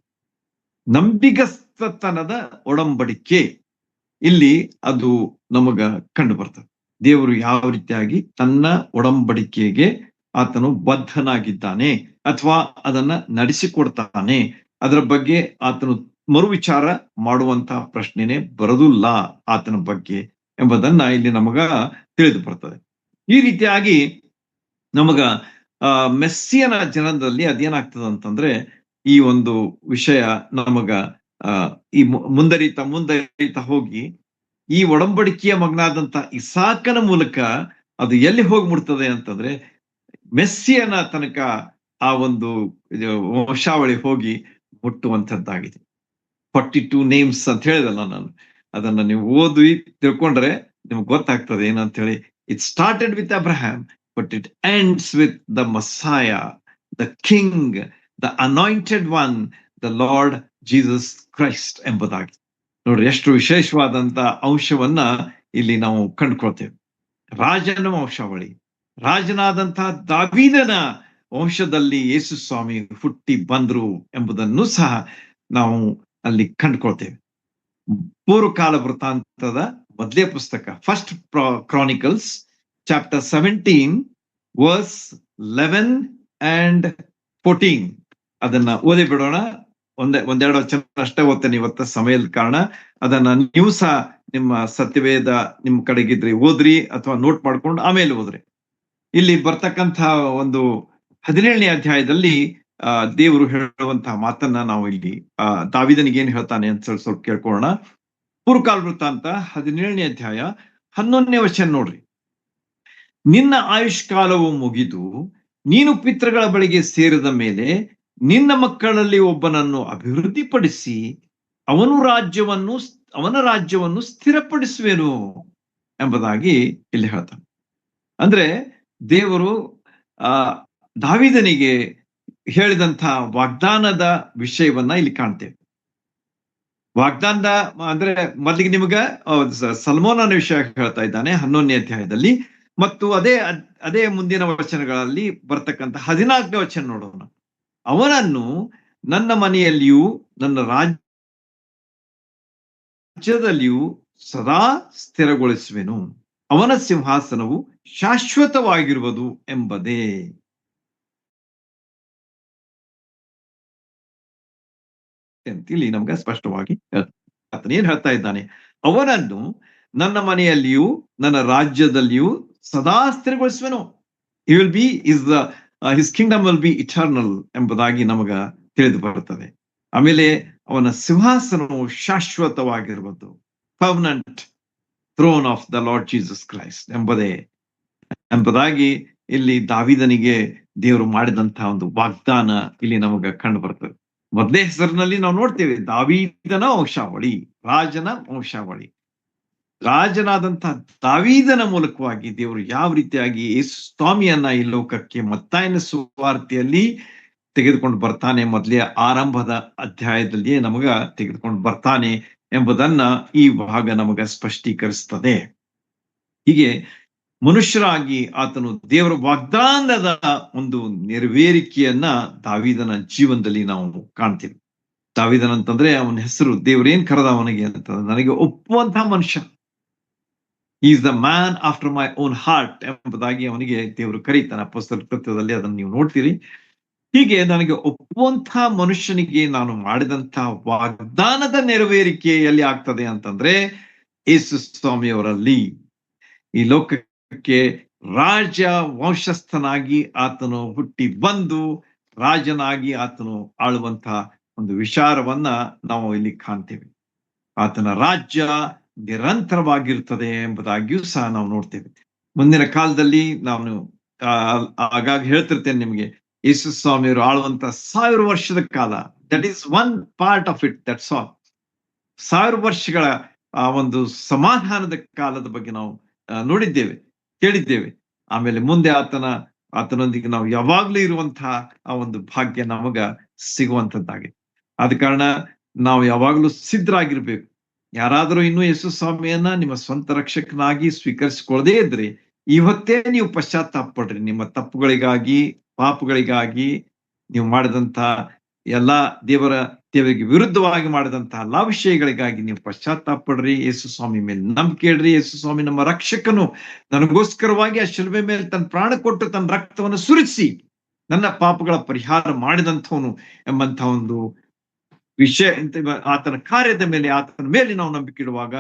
ನಂಬಿಗಸ್ತತನದ ಒಡಂಬಡಿಕೆ ಇಲ್ಲಿ ಅದು ನಮಗ ಕಂಡು ಬರ್ತದೆ. ದೇವರು ಯಾವ ರೀತಿಯಾಗಿ ತನ್ನ ಒಡಂಬಡಿಕೆಗೆ ಆತನು ಬದ್ಧನಾಗಿದ್ದಾನೆ ಅಥವಾ ಅದನ್ನ ನಡೆಸಿಕೊಡ್ತಾನೆ, ಅದರ ಬಗ್ಗೆ ಆತನು ಮರು ವಿಚಾರ ಮಾಡುವಂತಹ ಪ್ರಶ್ನೆನೇ ಬರೋದಿಲ್ಲ ಆತನ ಬಗ್ಗೆ ಎಂಬುದನ್ನ ಇಲ್ಲಿ ನಮಗ ತಿಳಿದು ಬರ್ತದೆ. ಈ ರೀತಿಯಾಗಿ ನಮಗ ಮೆಸ್ಸಿಯನ ಜನನದಲ್ಲಿ ಅದೇನಾಗ್ತದೆ ಅಂತಂದ್ರೆ ಈ ಒಂದು ವಿಷಯ ನಮಗ ಈ ಮುಂದರಿತಾ ಹೋಗಿ ಈ ಒಡಂಬಡಿಕೆಯ ಮಗನಾದಂತ ಇಸಾಕನ ಮೂಲಕ ಅದು ಎಲ್ಲಿ ಹೋಗಿ ಮುಟ್ತದೆ ಅಂತಂದ್ರೆ ಮೆಸ್ಸಿಯನ ತನಕ ಆ ಒಂದು ವಂಶಾವಳಿ ಹೋಗಿ ಮುಟ್ಟುವಂತದ್ದಾಗಿದೆ. 42 ನೇಮ್ಸ್ ಅಂತ ಹೇಳಿದಲ್ಲ ನಾನು, ಅದನ್ನ ನೀವು ಓದಿ ತಿಳ್ಕೊಂಡ್ರೆ ನಿಮ್ಗೆ ಗೊತ್ತಾಗ್ತದೆ ಏನಂತ ಹೇಳಿ. It started with Abraham but it ends with the Messiah, the king, the anointed one, the Lord Jesus Christ ಎಂಬುದಾಗಿ. ನೋಡ್ರಿ ಎಷ್ಟು ವಿಶೇಷವಾದಂತ ಅಂಶವನ್ನ ಇಲ್ಲಿ ನಾವು ಕಂಡುಕೊಳ್ತೇವೆ. ರಾಜನ ವಂಶಾವಳಿ, ರಾಜನಾದಂತಹ ದಾವೀದನ ವಂಶದಲ್ಲಿ ಯೇಸು ಸ್ವಾಮಿ ಹುಟ್ಟಿ ಬಂದ್ರು ಎಂಬುದನ್ನು ಸಹ ನಾವು ಅಲ್ಲಿ ಕಂಡುಕೊಳ್ತೇವೆ. ಪೂರ್ವಕಾಲ ವೃತ್ತಾಂತದ ಮೊದಲೇ ಪುಸ್ತಕ, first Chronicles chapter 17 verse 11 and 14 ಅದನ್ನ ಓದಿ ಬಿಡೋಣ. ಒಂದೆರಡು ವಚನ ಅಷ್ಟೇ ಓದ್ತೇನೆ ಇವತ್ತ ಸಮಯದ ಕಾರಣ. ಅದನ್ನ ನೀವು ಸಹ ನಿಮ್ಮ ಸತ್ಯವೇದ ನಿಮ್ ಕಡೆಗಿದ್ರಿ ಓದ್ರಿ ಅಥವಾ ನೋಟ್ ಮಾಡ್ಕೊಂಡು ಆಮೇಲೆ ಓದ್ರಿ. ಇಲ್ಲಿ ಬರ್ತಕ್ಕಂಥ ಒಂದು 17ನೇ ಅಧ್ಯಾಯದಲ್ಲಿ ದೇವರು ಹೇಳುವಂತಹ ಮಾತನ್ನ ನಾವು ಇಲ್ಲಿ ದಾವೀದನಿಗೆ ಏನ್ ಹೇಳ್ತಾನೆ ಅಂತ ಸ್ವಲ್ಪ ಕೇಳ್ಕೊಳ್ಳೋಣ. ಪೂರ್ವಕಾಲ ವೃತ್ತಾಂತ 17ನೇ ಅಧ್ಯಾಯ 11ನೇ ವಚನ ನೋಡ್ರಿ. ನಿನ್ನ ಆಯುಷ್ಕಾಲವು ಮುಗಿದು ನೀನು ಪಿತೃಗಳ ಬಳಿಗೆ ಸೇರಿದ ಮೇಲೆ ನಿನ್ನ ಮಕ್ಕಳಲ್ಲಿ ಒಬ್ಬನನ್ನು ಅಭಿವೃದ್ಧಿಪಡಿಸಿ ಅವನ ರಾಜ್ಯವನ್ನು ಸ್ಥಿರಪಡಿಸುವೆನು ಎಂಬುದಾಗಿ ಇಲ್ಲಿ ಹೇಳ್ತಾನೆ. ಅಂದ್ರೆ ದೇವರು ದಾವೀದನಿಗೆ ಹೇಳಿದಂತಹ ವಾಗ್ದಾನದ ವಿಷಯವನ್ನ ಇಲ್ಲಿ ಕಾಣ್ತೇವೆ. ವಾಗ್ದಾನದ ಅಂದ್ರೆ ಮೊದಲಿಗೆ ನಿಮ್ಗ ಸಲ್ಮೋನನ ವಿಷಯ ಹೇಳ್ತಾ ಇದ್ದಾನೆ 11ನೇ ಅಧ್ಯಾಯದಲ್ಲಿ, ಮತ್ತು ಅದೇ ಮುಂದಿನ ವಚನಗಳಲ್ಲಿ ಬರ್ತಕ್ಕಂಥ 14ನೇ ವಚನ ನೋಡೋಣ. ಅವನನ್ನು ನನ್ನ ಮನೆಯಲ್ಲಿಯೂ ನನ್ನ ರಾಜ್ಯದಲ್ಲಿಯೂ ಸದಾ ಸ್ಥಿರಗೊಳಿಸುವೆನು, ಅವನ ಸಿಂಹಾಸನವು ಶಾಶ್ವತವಾಗಿರುವುದು ಎಂಬುದೇ. ಇಲ್ಲಿ ನಮ್ಗೆ ಸ್ಪಷ್ಟವಾಗಿ ಆತನ ಏನ್ ಹೇಳ್ತಾ ಇದ್ದಾನೆ, ಅವನನ್ನು ನನ್ನ ಮನೆಯಲ್ಲಿಯೂ ನನ್ನ ರಾಜ್ಯದಲ್ಲಿಯೂ ಸದಾ ಸ್ಥಿರಗೊಳಿಸುವೆನು. he will be his kingdom will be eternal ಎಂಬುದಾಗಿ ನಮಗ ತಿಳಿದು ಬರುತ್ತದೆ. ಆಮೇಲೆ ಅವನ ಸಿಂಹಾಸನವು ಶಾಶ್ವತವಾಗಿರುವುದು, permanent throne of the Lord Jesus Christ ಎಂಬುದಾಗಿ ಇಲ್ಲಿ ದಾವೀದನಿಗೆ ದೇವರು ಮಾಡಿದಂತಹ ಒಂದು ವಾಗ್ದಾನ ಇಲ್ಲಿ ನಮಗ ಕಂಡು ಬರ್ತದೆ. ಮೊದಲೇ ಹೆಸರಿನಲ್ಲಿ ನಾವು ನೋಡ್ತೇವೆ ದಾವೀದನ ವಂಶಾವಳಿ, ರಾಜನ ವಂಶಾವಳಿ. ರಾಜನಾದಂತಹ ದಾವೀದನ ಮೂಲಕವಾಗಿ ದೇವರು ಯಾವ ರೀತಿಯಾಗಿ ಯೇಸು ಸ್ವಾಮಿಯನ್ನ ಈ ಲೋಕಕ್ಕೆ ಮತ್ತಾಯನ ಸುವಾರ್ತೆಯಲ್ಲಿ ತೆಗೆದುಕೊಂಡು ಬರ್ತಾನೆ, ಮೊದಲೇ ಆರಂಭದ ಅಧ್ಯಾಯದಲ್ಲಿಯೇ ನಮಗ ತೆಗೆದುಕೊಂಡು ಬರ್ತಾನೆ ಎಂಬುದನ್ನ ಈ ಭಾಗ ನಮಗ ಸ್ಪಷ್ಟೀಕರಿಸ್ತದೆ. ಹೀಗೆ ಮನುಷ್ಯರಾಗಿ ಆತನು ದೇವರ ವಾಗ್ದಾನದ ಒಂದು ನೆರವೇರಿಕೆಯನ್ನ ದಾವೀದನ ಜೀವನದಲ್ಲಿ ನಾವು ಕಾಣ್ತೀವಿ. ದಾವೀದನ ಅಂತಂದ್ರೆ ಅವನ ಹೆಸರು ದೇವರೇನ್ ಕರೆದ ಅವನಿಗೆ ಅಂತಂದ್ರೆ ನನಗೆ ಒಪ್ಪುವಂತಹ ಮನುಷ್ಯ, is the man after my own heart ಎಂಬುದಾಗಿ ಅವನಿಗೆ ದೇವರು ಕರೀತಾನೆ. ಅಪೊಸ್ತಲರ ಕೃತ್ಯದಲ್ಲಿ ಅದನ್ನು ನೀವು ನೋಡ್ತೀರಿ. ಹೀಗೆ ನನಗೆ ಒಪ್ಪುವಂತಹ ಮನುಷ್ಯನಿಗೆ ನಾನು ಮಾಡಿದಂತಹ ವಾಗ್ದಾನದ ನೆರವೇರಿಕೆ ಎಲ್ಲಿ ಆಗ್ತದೆ ಅಂತಂದ್ರೆ ಯೇಸು ಸ್ವಾಮಿಯವರಲ್ಲಿ. ಈ ಲೋಕಕ್ಕೆ ರಾಜ ವಂಶಸ್ಥನಾಗಿ ಆತನು ಹುಟ್ಟಿ ಬಂದು ರಾಜನಾಗಿ ಆತನು ಆಳುವಂತಹ ಒಂದು ವಿಚಾರವನ್ನ ನಾವು ಇಲ್ಲಿ ಕಾಣ್ತೇವೆ. ಆತನ ರಾಜ್ಯ ನಿರಂತರವಾಗಿರ್ತದೆ ಎಂಬುದಾಗಿಯೂ ಸಹ ನಾವು ನೋಡ್ತೇವೆ. ಮುಂದಿನ ಕಾಲದಲ್ಲಿ ನಾನು ಆಗಾಗ ಹೇಳ್ತಿರ್ತೇನೆ ನಿಮಗೆ, ಯೇಸು ಸ್ವಾಮಿಯವರು ಆಳುವಂತ 1000 ವರ್ಷದ ಕಾಲ, that is one part of it, that's all. 1000 ವರ್ಷಗಳ ಆ ಒಂದು ಸಮಾಧಾನದ ಕಾಲದ ಬಗ್ಗೆ ನಾವು ನೋಡಿದ್ದೇವೆ, ಕೇಳಿದ್ದೇವೆ. ಆಮೇಲೆ ಮುಂದೆ ಆತನೊಂದಿಗೆ ನಾವು ಯಾವಾಗ್ಲೂ ಇರುವಂತಹ ಆ ಒಂದು ಭಾಗ್ಯ ನಮಗ ಸಿಗುವಂತದ್ದಾಗಿದೆ. ಆದ ಕಾರಣ ನಾವು ಯಾವಾಗ್ಲೂ ಸಿದ್ಧರಾಗಿರ್ಬೇಕು. ಯಾರಾದರೂ ಇನ್ನೂ ಯೇಸು ಸ್ವಾಮಿಯನ್ನ ನಿಮ್ಮ ಸ್ವಂತ ರಕ್ಷಕನಾಗಿ ಸ್ವೀಕರಿಸಿಕೊಳ್ಳದೇ ಇದ್ರೆ ಇವತ್ತೇ ನೀವು ಪಶ್ಚಾತ್ತಾಪ ಪಡ್ರಿ. ನಿಮ್ಮ ತಪ್ಪುಗಳಿಗಾಗಿ, ಪಾಪಗಳಿಗಾಗಿ, ನೀವು ಮಾಡಿದಂತ ಎಲ್ಲಾ ದೇವರಿಗೆ ವಿರುದ್ಧವಾಗಿ ಮಾಡಿದಂತಹ ಎಲ್ಲಾ ವಿಷಯಗಳಿಗಾಗಿ ನೀವು ಪಶ್ಚಾತ್ತಾಪ ಪಡ್ರಿ. ಯೇಸು ಸ್ವಾಮಿ ಮೇಲೆ ನಂಬಿಕೆ ಇಡ್ರಿ. ಯೇಸು ಸ್ವಾಮಿ ನಮ್ಮ ರಕ್ಷಕನು, ನನಗೋಸ್ಕರವಾಗಿ ಆ ಶಿಲುಬೆ ಮೇಲೆ ತನ್ನ ಪ್ರಾಣ ಕೊಟ್ಟು ತನ್ನ ರಕ್ತವನ್ನು ಸುರಿಸಿ ನನ್ನ ಪಾಪಗಳ ಪರಿಹಾರ ಮಾಡಿದಂಥವನು ಎಂಬಂತಹ ಒಂದು ವಿಷಯ, ಆತನ ಕಾರ್ಯದ ಮೇಲೆ, ಆತನ ಮೇಲೆ ನಾವು ನಂಬಿಕೆ ಇಡುವಾಗ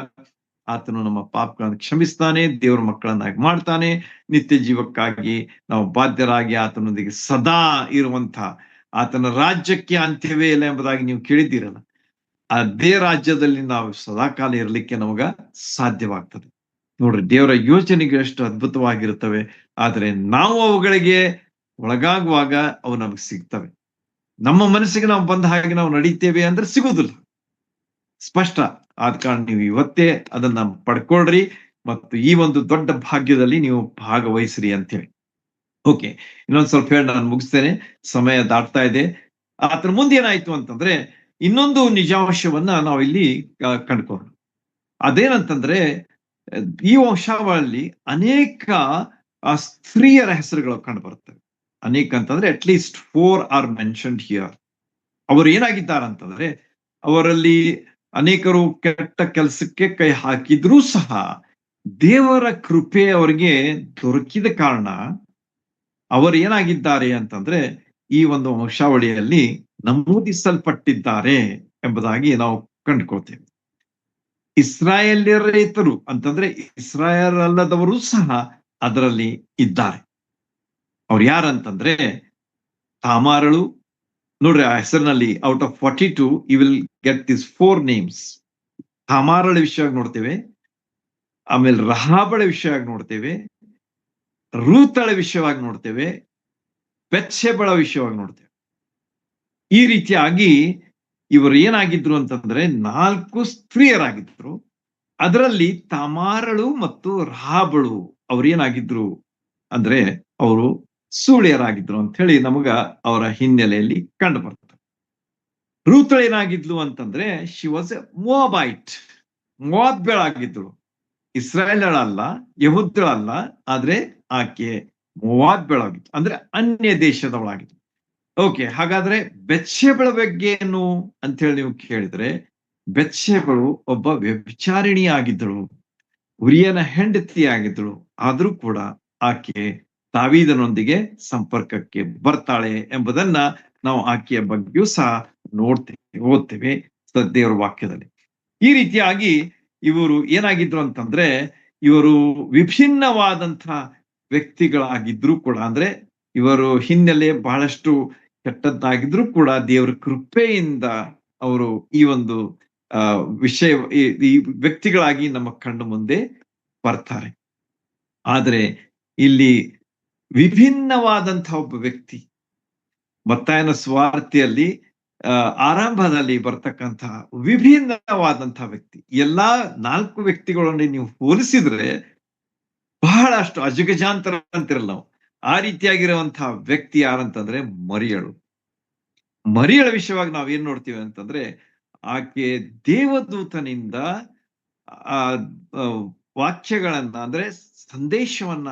ಆತನು ನಮ್ಮ ಪಾಪಗಳನ್ನು ಕ್ಷಮಿಸ್ತಾನೆ, ದೇವರ ಮಕ್ಕಳನ್ನಾಗಿ ಮಾಡ್ತಾನೆ. ನಿತ್ಯ ಜೀವಕ್ಕಾಗಿ ನಾವು ಬಾಧ್ಯರಾಗಿ ಆತನೊಂದಿಗೆ ಸದಾ ಇರುವಂತಹ ಆತನ ರಾಜ್ಯಕ್ಕೆ ಅಂತ್ಯವೇ ಇಲ್ಲ ಎಂಬುದಾಗಿ ನೀವು ಕೇಳಿದ್ದೀರಲ್ಲ. ಅದೇ ರಾಜ್ಯದಲ್ಲಿ ನಾವು ಸದಾಕಾಲ ಇರಲಿಕ್ಕೆ ನಮಗ ಸಾಧ್ಯವಾಗ್ತದೆ. ನೋಡ್ರಿ, ದೇವರ ಯೋಚನೆಗೆ ಎಷ್ಟು ಅದ್ಭುತವಾಗಿರುತ್ತವೆ. ಆದ್ರೆ ನಾವು ಅವುಗಳಿಗೆ ಒಳಗಾಗುವಾಗ ಅವು ನಮಗೆ ಸಿಗ್ತವೆ. ನಮ್ಮ ಮನಸ್ಸಿಗೆ ನಾವು ಬಂದ ಹಾಗೆ ನಾವು ನಡೀತೇವೆ ಅಂದ್ರೆ ಸಿಗುವುದಿಲ್ಲ. ಸ್ಪಷ್ಟ. ಆದ ಕಾರಣ ನೀವು ಇವತ್ತೇ ಅದನ್ನ ಪಡ್ಕೊಳ್ರಿ ಮತ್ತು ಈ ಒಂದು ದೊಡ್ಡ ಭಾಗ್ಯದಲ್ಲಿ ನೀವು ಭಾಗವಹಿಸ್ರಿ ಅಂತೇಳಿ. ಓಕೆ, ಇನ್ನೊಂದ್ ಸ್ವಲ್ಪ ಹೇಳಿ ನಾನು ಮುಗಿಸ್ತೇನೆ, ಸಮಯ ದಾಟ್ತಾ ಇದೆ. ಅದ್ರ ಮುಂದೆ ಏನಾಯ್ತು ಅಂತಂದ್ರೆ ಇನ್ನೊಂದು ನಿಜಾಂಶವನ್ನ ನಾವು ಇಲ್ಲಿ ಕಂಡ್ಕೊಂಡು, ಅದೇನಂತಂದ್ರೆ ಈ ವಂಶಾವಳಿಯಲ್ಲಿ ಅನೇಕ ಸ್ತ್ರೀಯರ ಹೆಸರುಗಳು ಕಂಡು ಬರ್ತವೆ. ಅನೇಕ ಅಂತಂದ್ರೆ ಅಟ್ಲೀಸ್ಟ್ 4 ಆರ್ ಮೆನ್ಷನ್ಡ್ ಹಿಯರ್. ಅವರು ಏನಾಗಿದ್ದಾರಂತಂದ್ರೆ ಅವರಲ್ಲಿ ಅನೇಕರು ಕೆಟ್ಟ ಕೆಲಸಕ್ಕೆ ಕೈ ಹಾಕಿದ್ರೂ ಸಹ ದೇವರ ಕೃಪೆ ಅವರಿಗೆ ದೊರಕಿದ ಕಾರಣ ಅವರು ಏನಾಗಿದ್ದಾರೆ ಅಂತಂದ್ರೆ ಈ ಒಂದು ವಂಶಾವಳಿಯಲ್ಲಿ ನಮೂದಿಸಲ್ಪಟ್ಟಿದ್ದಾರೆ ಎಂಬುದಾಗಿ ನಾವು ಕಂಡುಕೊಳ್ತೇವೆ. ಇಸ್ರಾಯೇಲ್ಯರೇತರು ಅಂತಂದ್ರೆ ಇಸ್ರಾಯೇಲ್ ಅಲ್ಲದವರು ಸಹ ಅದರಲ್ಲಿ ಇದ್ದಾರೆ. ಅವ್ರು ಯಾರಂತಂದ್ರೆ ತಾಮಾರಳು. ನೋಡ್ರಿ, ಆ ಹೆಸರಿನಲ್ಲಿ out of 42 you will get this 4 names. ತಾಮಾರಳ ವಿಷಯವಾಗಿ ನೋಡ್ತೇವೆ, ಆಮೇಲೆ ರಹಾಬಳ ವಿಷಯವಾಗಿ ನೋಡ್ತೇವೆ, ರೂತಳ ವಿಷಯವಾಗಿ ನೋಡ್ತೇವೆ, ಬೆತ್ಷೆಬಳ ವಿಷಯವಾಗಿ ನೋಡ್ತೇವೆ. ಈ ರೀತಿಯಾಗಿ ಇವರು ಏನಾಗಿದ್ರು ಅಂತಂದ್ರೆ 4 ಸ್ತ್ರೀಯರಾಗಿದ್ರು. ಅದರಲ್ಲಿ ತಾಮಾರಳು ಮತ್ತು ರಹಾಬಳು ಅವ್ರೇನಾಗಿದ್ರು ಅಂದ್ರೆ ಅವರು ಸೂಳೆಯರಾಗಿದ್ರು ಅಂತ ಹೇಳಿ ನಮಗ ಅವರ ಹಿನ್ನೆಲೆಯಲ್ಲಿ ಕಂಡು ಬರ್ತದೆ. ರೂತಳು ಏನಾಗಿದ್ಲು ಅಂತಂದ್ರೆ ಶಿ ವಾಸ್ ಎ ಮೋವಾಬೈಟ್, ಮೋವಾಬ್ಯಳಾಗಿದ್ಳು. ಇಸ್ರಾಯೇಲಳಲ್ಲ, ಯಹೂದ್ಯಳಲ್ಲ, ಆದ್ರೆ ಆಕೆ ಮೋವಾಬ್ಯಳಾಗಿತ್ತು, ಅಂದ್ರೆ ಅನ್ಯ ದೇಶದವಳಾಗಿತ್ತು. ಓಕೆ, ಹಾಗಾದ್ರೆ ಬೆತ್ಷೆಬಳ ಬಗ್ಗೆ ಏನು ಅಂತ ಹೇಳಿ ನೀವು ಕೇಳಿದ್ರೆ, ಬೆತ್ಷೆಬಳು ಒಬ್ಬ ವ್ಯಭಿಚಾರಿಣಿ ಆಗಿದ್ದಳು, ಉರಿಯನ ಹೆಂಡತಿ ಆಗಿದ್ದಳು. ಆದ್ರೂ ಕೂಡ ಆಕೆ ದಾವೀದನೊಂದಿಗೆ ಸಂಪರ್ಕಕ್ಕೆ ಬರ್ತಾಳೆ ಎಂಬುದನ್ನ ನಾವು ಆಕೆಯ ಬಗ್ಗೆಯೂ ಸಹ ನೋಡ್ತೇವೆ, ಓದ್ತೇವೆ ದೇವರ ವಾಕ್ಯದಲ್ಲಿ. ಈ ರೀತಿಯಾಗಿ ಇವರು ಏನಾಗಿದ್ರು ಅಂತಂದ್ರೆ ಇವರು ವಿಭಿನ್ನವಾದಂತಹ ವ್ಯಕ್ತಿಗಳಾಗಿದ್ರು ಕೂಡ, ಅಂದ್ರೆ ಇವರು ಹಿನ್ನೆಲೆ ಬಹಳಷ್ಟು ಕೆಟ್ಟದ್ದಾಗಿದ್ರು ಕೂಡ ದೇವರ ಕೃಪೆಯಿಂದ ಅವರು ಈ ಒಂದು ವಿಷಯ ಈ ವ್ಯಕ್ತಿಗಳಾಗಿ ನಮ್ಮ ಕಣ್ಣು ಮುಂದೆ ಬರ್ತಾರೆ. ಆದ್ರೆ ಇಲ್ಲಿ ವಿಭಿನ್ನವಾದಂತಹ ಒಬ್ಬ ವ್ಯಕ್ತಿ ಮತ್ತಾಯನ ಸುವಾರ್ತೆಯಲ್ಲಿ ಆರಂಭದಲ್ಲಿ ಬರ್ತಕ್ಕಂತಹ ವಿಭಿನ್ನವಾದಂತಹ ವ್ಯಕ್ತಿ, ಎಲ್ಲಾ 4 ವ್ಯಕ್ತಿಗಳನ್ನು ನೀವು ಹೋಲಿಸಿದ್ರೆ ಬಹಳಷ್ಟು ಅಜಗಜಾಂತರ ಅಂತಿರಲ್ಲ ನಾವು, ಆ ರೀತಿಯಾಗಿರುವಂತಹ ವ್ಯಕ್ತಿ ಯಾರಂತಂದ್ರೆ ಮರಿಯಳು. ಮರಿಯಳ ವಿಷಯವಾಗಿ ನಾವ್ ಏನ್ ನೋಡ್ತೀವಿ ಅಂತಂದ್ರೆ ಆಕೆ ದೇವದೂತನಿಂದ ಆ ವಾಕ್ಯಗಳನ್ನ ಅಂದ್ರೆ ಸಂದೇಶವನ್ನ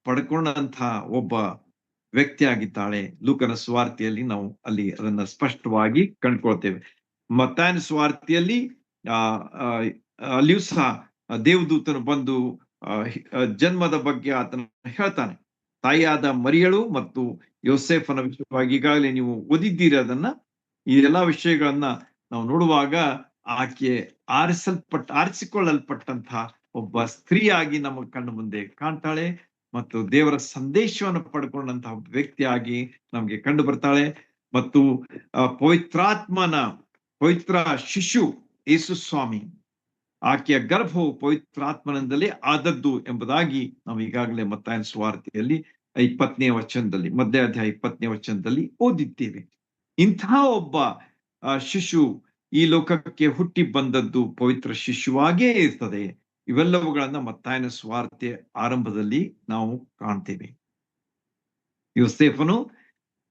ಪಡ್ಕೊಂಡಂತಹ ಒಬ್ಬ ವ್ಯಕ್ತಿ ಆಗಿದ್ದಾಳೆ. ಲೂಕನ ಸುವಾರ್ತೆಯಲ್ಲಿ ನಾವು ಅಲ್ಲಿ ಅದನ್ನ ಸ್ಪಷ್ಟವಾಗಿ ಕಂಡ್ಕೊಳ್ತೇವೆ. ಮತ್ತಾಯನ ಸುವಾರ್ತೆಯಲ್ಲಿ ಅಲ್ಲಿಯೂ ಸಹ ದೇವದೂತನು ಬಂದು ಜನ್ಮದ ಬಗ್ಗೆ ಆತನ ಹೇಳ್ತಾನೆ. ತಾಯಿಯಾದ ಮರಿಯಳು ಮತ್ತು ಯೋಸೇಫನ ವಿಷಯವಾಗಿ ಈಗಾಗಲೇ ನೀವು ಓದಿದ್ದೀರಿ ಅದನ್ನ. ಈ ಎಲ್ಲಾ ವಿಷಯಗಳನ್ನ ನಾವು ನೋಡುವಾಗ ಆಕೆ ಆರಿಸಿಕೊಳ್ಳಲ್ಪಟ್ಟಂತಹ ಒಬ್ಬ ಸ್ತ್ರೀಯಾಗಿ ನಮ್ಮ ಕಣ್ಣು ಮುಂದೆ ಕಾಣ್ತಾಳೆ ಮತ್ತು ದೇವರ ಸಂದೇಶವನ್ನು ಪಡ್ಕೊಂಡಂತಹ ವ್ಯಕ್ತಿಯಾಗಿ ನಮ್ಗೆ ಕಂಡು ಬರ್ತಾಳೆ. ಮತ್ತು ಪವಿತ್ರ ಶಿಶು ಯೇಸು ಸ್ವಾಮಿ, ಆಕೆಯ ಗರ್ಭವು ಪವಿತ್ರಾತ್ಮನಿಂದಲೇ ಆದದ್ದು ಎಂಬುದಾಗಿ ನಾವು ಈಗಾಗಲೇ ಮತ್ತಾಯನ ಸುವಾರ್ತೆಯಲ್ಲಿ 20ನೇ ವಚನದಲ್ಲಿ, ಮೊದಲನೇ ಅಧ್ಯಾಯ 20ನೇ ವಚನದಲ್ಲಿ ಓದಿದ್ದೇವೆ. ಇಂತಹ ಒಬ್ಬ ಶಿಶು ಈ ಲೋಕಕ್ಕೆ ಹುಟ್ಟಿ ಬಂದದ್ದು ಪವಿತ್ರ ಶಿಶುವಾಗೇ ಇರ್ತದೆ. ಇವೆಲ್ಲವುಗಳನ್ನ ಮತ್ತಾಯನ ಸುವಾರ್ತೆ ಆರಂಭದಲ್ಲಿ ನಾವು ಕಾಣ್ತೇವೆ. ಯೋಸೇಫನು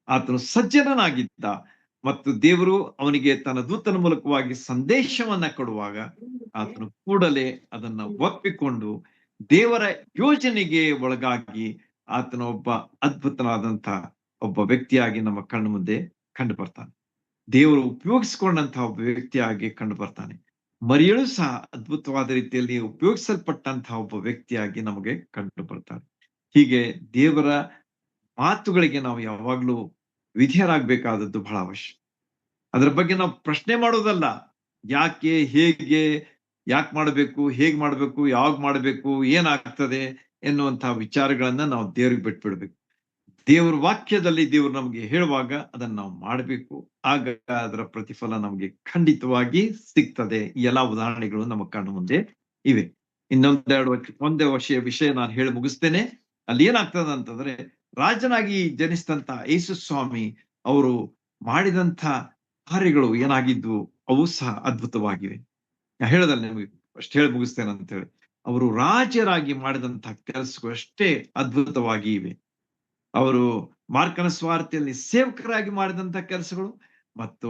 ಆತನು ಸಜ್ಜನನಾಗಿದ್ದ ಮತ್ತು ದೇವರು ಅವನಿಗೆ ತನ್ನ ದೂತನ ಮೂಲಕವಾಗಿ ಸಂದೇಶವನ್ನ ಕೊಡುವಾಗ ಆತನು ಕೂಡಲೇ ಅದನ್ನ ಒಪ್ಪಿಕೊಂಡು ದೇವರ ಯೋಜನೆಗೆ ಒಳಗಾಗಿ ಆತನ ಒಬ್ಬ ಅದ್ಭುತನಾದಂತಹ ಒಬ್ಬ ವ್ಯಕ್ತಿಯಾಗಿ ನಮ್ಮ ಕಣ್ಣು ಮುಂದೆ ಕಂಡು ಬರ್ತಾನೆ. ದೇವರು ಉಪಯೋಗಿಸಿಕೊಂಡಂತಹ ಒಬ್ಬ ವ್ಯಕ್ತಿಯಾಗಿ ಕಂಡು ಬರ್ತಾನೆ. ಮರಿಯಳು ಸಹ ಅದ್ಭುತವಾದ ರೀತಿಯಲ್ಲಿ ಉಪಯೋಗಿಸಲ್ಪಟ್ಟಂತಹ ಒಬ್ಬ ವ್ಯಕ್ತಿಯಾಗಿ ನಮಗೆ ಕಂಡು ಬರ್ತಾನೆ. ಹೀಗೆ ದೇವರ ಮಾತುಗಳಿಗೆ ನಾವು ಯಾವಾಗ್ಲೂ ವಿಧೇಯರಾಗಬೇಕಾದದ್ದು ಬಹಳ ಅವಶ್ಯ. ಅದರ ಬಗ್ಗೆ ನಾವು ಪ್ರಶ್ನೆ ಮಾಡೋದಲ್ಲ, ಯಾಕೆ, ಹೇಗೆ, ಯಾಕೆ ಮಾಡಬೇಕು, ಹೇಗ್ ಮಾಡಬೇಕು, ಯಾವಾಗ ಮಾಡಬೇಕು, ಏನಾಗ್ತದೆ ಎನ್ನುವಂತಹ ವಿಚಾರಗಳನ್ನ ನಾವು ದೇವರಿಗೆ ಬಿಟ್ಬಿಡ್ಬೇಕು. ದೇವರ ವಾಕ್ಯದಲ್ಲಿ ದೇವರು ನಮಗೆ ಹೇಳುವಾಗ ಅದನ್ನ ನಾವು ಮಾಡಬೇಕು. ಆಗ ಅದರ ಪ್ರತಿಫಲ ನಮಗೆ ಖಂಡಿತವಾಗಿ ಸಿಗ್ತದೆ. ಈ ಎಲ್ಲಾ ಉದಾಹರಣೆಗಳು ನಮ್ಮ ಕಣ್ಣು ಮುಂದೆ ಇವೆ. ಒಂದೇ ವಿಷಯ ನಾನು ಹೇಳಿ ಮುಗಿಸ್ತೇನೆ. ಅಲ್ಲಿ ಏನಾಗ್ತದೆ ಅಂತಂದ್ರೆ, ರಾಜನಾಗಿ ಜನಿಸಿದಂತ ಯೇಸು ಸ್ವಾಮಿ ಅವರು ಮಾಡಿದಂತ ಕಾರ್ಯಗಳು ಏನಾಗಿದ್ವು, ಅವು ಸಹ ಅದ್ಭುತವಾಗಿವೆ. ನಾ ಹೇಳದಲ್ಲ ನಿಮಗೆ, ಅಷ್ಟು ಹೇಳಿ ಮುಗಿಸ್ತೇನೆ ಅಂತ ಹೇಳಿ. ಅವರು ರಾಜರಾಗಿ ಮಾಡಿದಂತಹ ಕೆಲಸಗಳು ಅಷ್ಟೇ ಅದ್ಭುತವಾಗಿ ಇವೆ. ಅವರು ಮಾರ್ಕನ ಸ್ವಾರ್ಥಿಯಲ್ಲಿ ಸೇವಕರಾಗಿ ಮಾಡಿದಂತ ಕೆಲಸಗಳು ಮತ್ತು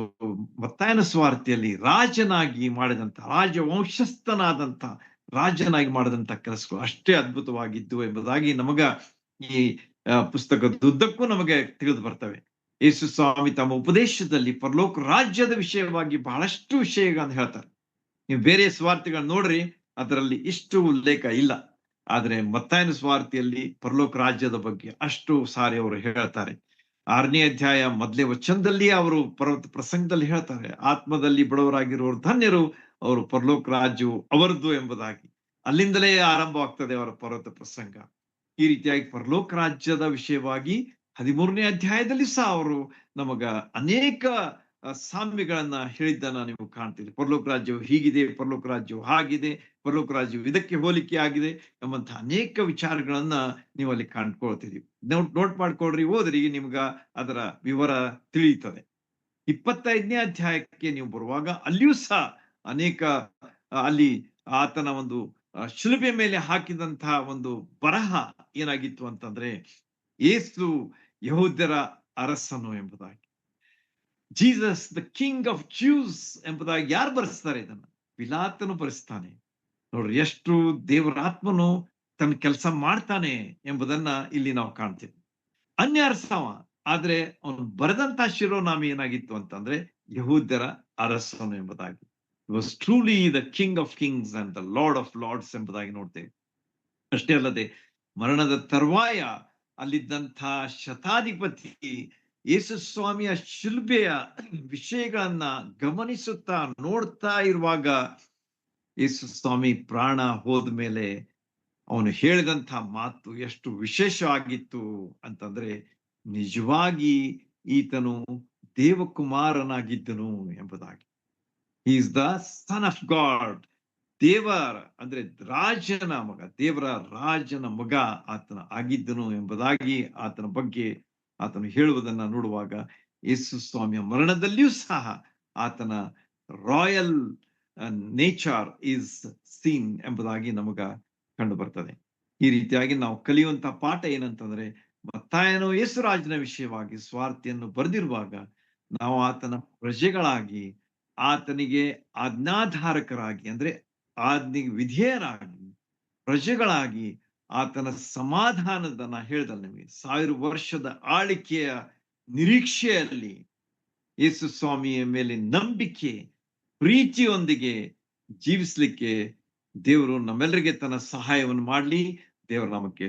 ಮತ್ತಾಯನ ಸ್ವಾರ್ಥಿಯಲ್ಲಿ ರಾಜನಾಗಿ ಮಾಡಿದಂತ, ರಾಜವಂಶಸ್ಥನಾದಂತ ರಾಜನಾಗಿ ಮಾಡಿದಂತ ಕೆಲಸಗಳು ಅಷ್ಟೇ ಅದ್ಭುತವಾಗಿದ್ದು ಎಂಬುದಾಗಿ ನಮಗ ಈ ಪುಸ್ತಕದುದ್ದಕ್ಕೂ ನಮಗೆ ತಿಳಿದು ಬರ್ತವೆ. ಯೇಸು ಸ್ವಾಮಿ ತಮ್ಮ ಉಪದೇಶದಲ್ಲಿ ಪರಲೋಕ ರಾಜ್ಯದ ವಿಷಯವಾಗಿ ಬಹಳಷ್ಟು ವಿಷಯಗಳನ್ನು ಹೇಳ್ತಾರೆ. ನೀವು ಬೇರೆ ಸ್ವಾರ್ಥಿಗಳನ್ನ ನೋಡ್ರಿ, ಅದರಲ್ಲಿ ಇಷ್ಟು ಉಲ್ಲೇಖ ಇಲ್ಲ. ಆದ್ರೆ ಮತ್ತಾಯನ ಸ್ವಾರ್ಥಿಯಲ್ಲಿ ಪರಲೋಕ ರಾಜ್ಯದ ಬಗ್ಗೆ ಅಷ್ಟು ಸಾರಿ ಅವರು ಹೇಳ್ತಾರೆ. 6ನೇ ಅಧ್ಯಾಯ ಮೊದಲೇ ವಚನದಲ್ಲಿ ಅವರು ಪರ್ವತ ಪ್ರಸಂಗದಲ್ಲಿ ಹೇಳ್ತಾರೆ, ಆತ್ಮದಲ್ಲಿ ಬಡವರಾಗಿರುವವರು ಧನ್ಯರು, ಅವರು ಪರಲೋಕ ರಾಜ್ಯವು ಅವರದ್ದು ಎಂಬುದಾಗಿ. ಅಲ್ಲಿಂದಲೇ ಆರಂಭವಾಗ್ತದೆ ಅವರ ಪರ್ವತ ಪ್ರಸಂಗ. ಈ ರೀತಿಯಾಗಿ ಪರಲೋಕ ರಾಜ್ಯದ ವಿಷಯವಾಗಿ 13ನೇ ಅಧ್ಯಾಯದಲ್ಲಿ ಸಹ ಅವರು ನಮಗ ಅನೇಕ ಸಾಮ್ಯಗಳನ್ನ ಹೇಳಿದ್ದನ್ನ ನೀವು ಕಾಣ್ತೀರಿ. ಪರಲೋಕ ರಾಜ್ಯವು ಹೀಗಿದೆ, ಪರಲೋಕ ರಾಜ್ಯವು ಹಾಗಿದೆ, ಪರಲೋಕ ರಾಜ್ಯವು ಇದಕ್ಕೆ ಹೋಲಿಕೆ ಆಗಿದೆ ಎಂಬಂತಹ ಅನೇಕ ವಿಚಾರಗಳನ್ನ ನೀವು ಅಲ್ಲಿ ಕಾಣ್ಕೊಳ್ತೀರಿ. ನೋಟ್ ಮಾಡ್ಕೊಳ್ರಿ, ಓದ್ರಿ, ನಿಮ್ಗ ಅದರ ವಿವರ ತಿಳಿಯುತ್ತದೆ. 25ನೇ ಅಧ್ಯಾಯಕ್ಕೆ ನೀವು ಬರುವಾಗ ಅಲ್ಲಿಯೂ ಸಹ ಅನೇಕ ಅಲ್ಲಿ ಆತನ ಒಂದು ಶಿಲುಬೆ ಮೇಲೆ ಹಾಕಿದಂತಹ ಒಂದು ಬರಹ ಏನಾಗಿತ್ತು ಅಂತಂದ್ರೆ, ಯೇಸು ಯಹೂದ್ಯರ ಅರಸನು ಎಂಬುದಾಗಿ, Jesus the king of juice ಎಂಬುದಾಗಿ ಯಾರು ಬರೆಸ್ತಾರೆ ಇದನ್ನ? ಪಿಲಾತನು ಬರೆಸ್ತಾನೆ. ನೋಡ್ರಿ, ಎಷ್ಟು ದೇವರಾತ್ಮನು ತನ್ನ ಕೆಲಸ ಮಾಡ್ತಾನೆ ಎಂಬುದನ್ನ ಇಲ್ಲಿ ನಾವು ಕಾಣ್ತೇವೆ. ಅನ್ಯ ಅರಸವ, ಆದ್ರೆ ಅವನು ಬರೆದಂತ ಶಿರೋನಾಮ ಏನಾಗಿತ್ತು ಅಂತಂದ್ರೆ ಯಹೂದ್ಯರ ಅರಸನು ಎಂಬುದಾಗಿ. Was truly the king of kings and the lord of lords ಎಂಬುದಾಗಿ ನೋಡ್ತೇವೆ. ಅಷ್ಟೇ ಅಲ್ಲದೆ ಮರಣದ ತರುವಾಯ ಅಲ್ಲಿದ್ದಂಥ ಶತಾಧಿಪತಿ ಯೇಸು ಸ್ವಾಮಿಯ ಶಿಲ್ಬೆಯ ವಿಷಯಗಳನ್ನ ಗಮನಿಸುತ್ತಾ ನೋಡ್ತಾ ಇರುವಾಗ, ಯೇಸು ಸ್ವಾಮಿ ಪ್ರಾಣ ಹೋದ್ಮೇಲೆ ಅವನು ಹೇಳಿದಂತ ಮಾತು ಎಷ್ಟು ವಿಶೇಷ ಆಗಿತ್ತು ಅಂತಂದ್ರೆ, ನಿಜವಾಗಿ ಈತನು ದೇವಕುಮಾರನಾಗಿದ್ದನು ಎಂಬುದಾಗಿ. Is the son of god. ದೇವರ ಅಂದ್ರೆ ರಾಜನ ಮಗ, ದೇವರ ರಾಜನ ಮಗ ಆತನ ಆಗಿದ್ದನು ಎಂಬುದಾಗಿ ಆತನ ಬಗ್ಗೆ ಆತನು ಹೇಳುವುದನ್ನ ನೋಡುವಾಗ, ಯೇಸು ಸ್ವಾಮಿಯ ಮರಣದಲ್ಲಿಯೂ ಸಹ ಆತನ ರಾಯಲ್ ನೇಚರ್ ಈಸ್ ಸೀನ್ ಎಂಬುದಾಗಿ ನಮಗ ಕಂಡು ಬರ್ತದೆ. ಈ ರೀತಿಯಾಗಿ ನಾವು ಕಲಿಯುವಂತಹ ಪಾಠ ಏನಂತಂದ್ರೆ, ಮತ್ತಾಯನು ಯೇಸು ರಾಜನ ವಿಷಯವಾಗಿ ಸ್ವಾರ್ಥಿಯನ್ನು ಬರೆದಿರುವಾಗ ನಾವು ಆತನ ಪ್ರಜೆಗಳಾಗಿ, ಆತನಿಗೆ ಆಜ್ಞಾಧಾರಕರಾಗಿ ಅಂದ್ರೆ ಆಜ್ಞೆಗೆ ವಿಧೇಯರಾಗಿ, ಪ್ರಜೆಗಳಾಗಿ ಆತನ ಸಮಾಧಾನದ ಹೇಳ್ದಲ್ಲ ನಿಮಗೆ, 1000 ವರ್ಷದ ಆಳಿಕೆಯ ನಿರೀಕ್ಷೆಯಲ್ಲಿ ಯೇಸು ಸ್ವಾಮಿಯ ಮೇಲೆ ನಂಬಿಕೆ ಪ್ರೀತಿಯೊಂದಿಗೆ ಜೀವಿಸ್ಲಿಕ್ಕೆ ದೇವರು ನಮ್ಮೆಲ್ಲರಿಗೆ ತನ್ನ ಸಹಾಯವನ್ನು ಮಾಡಲಿ. ದೇವರ ನಾಮಕ್ಕೆ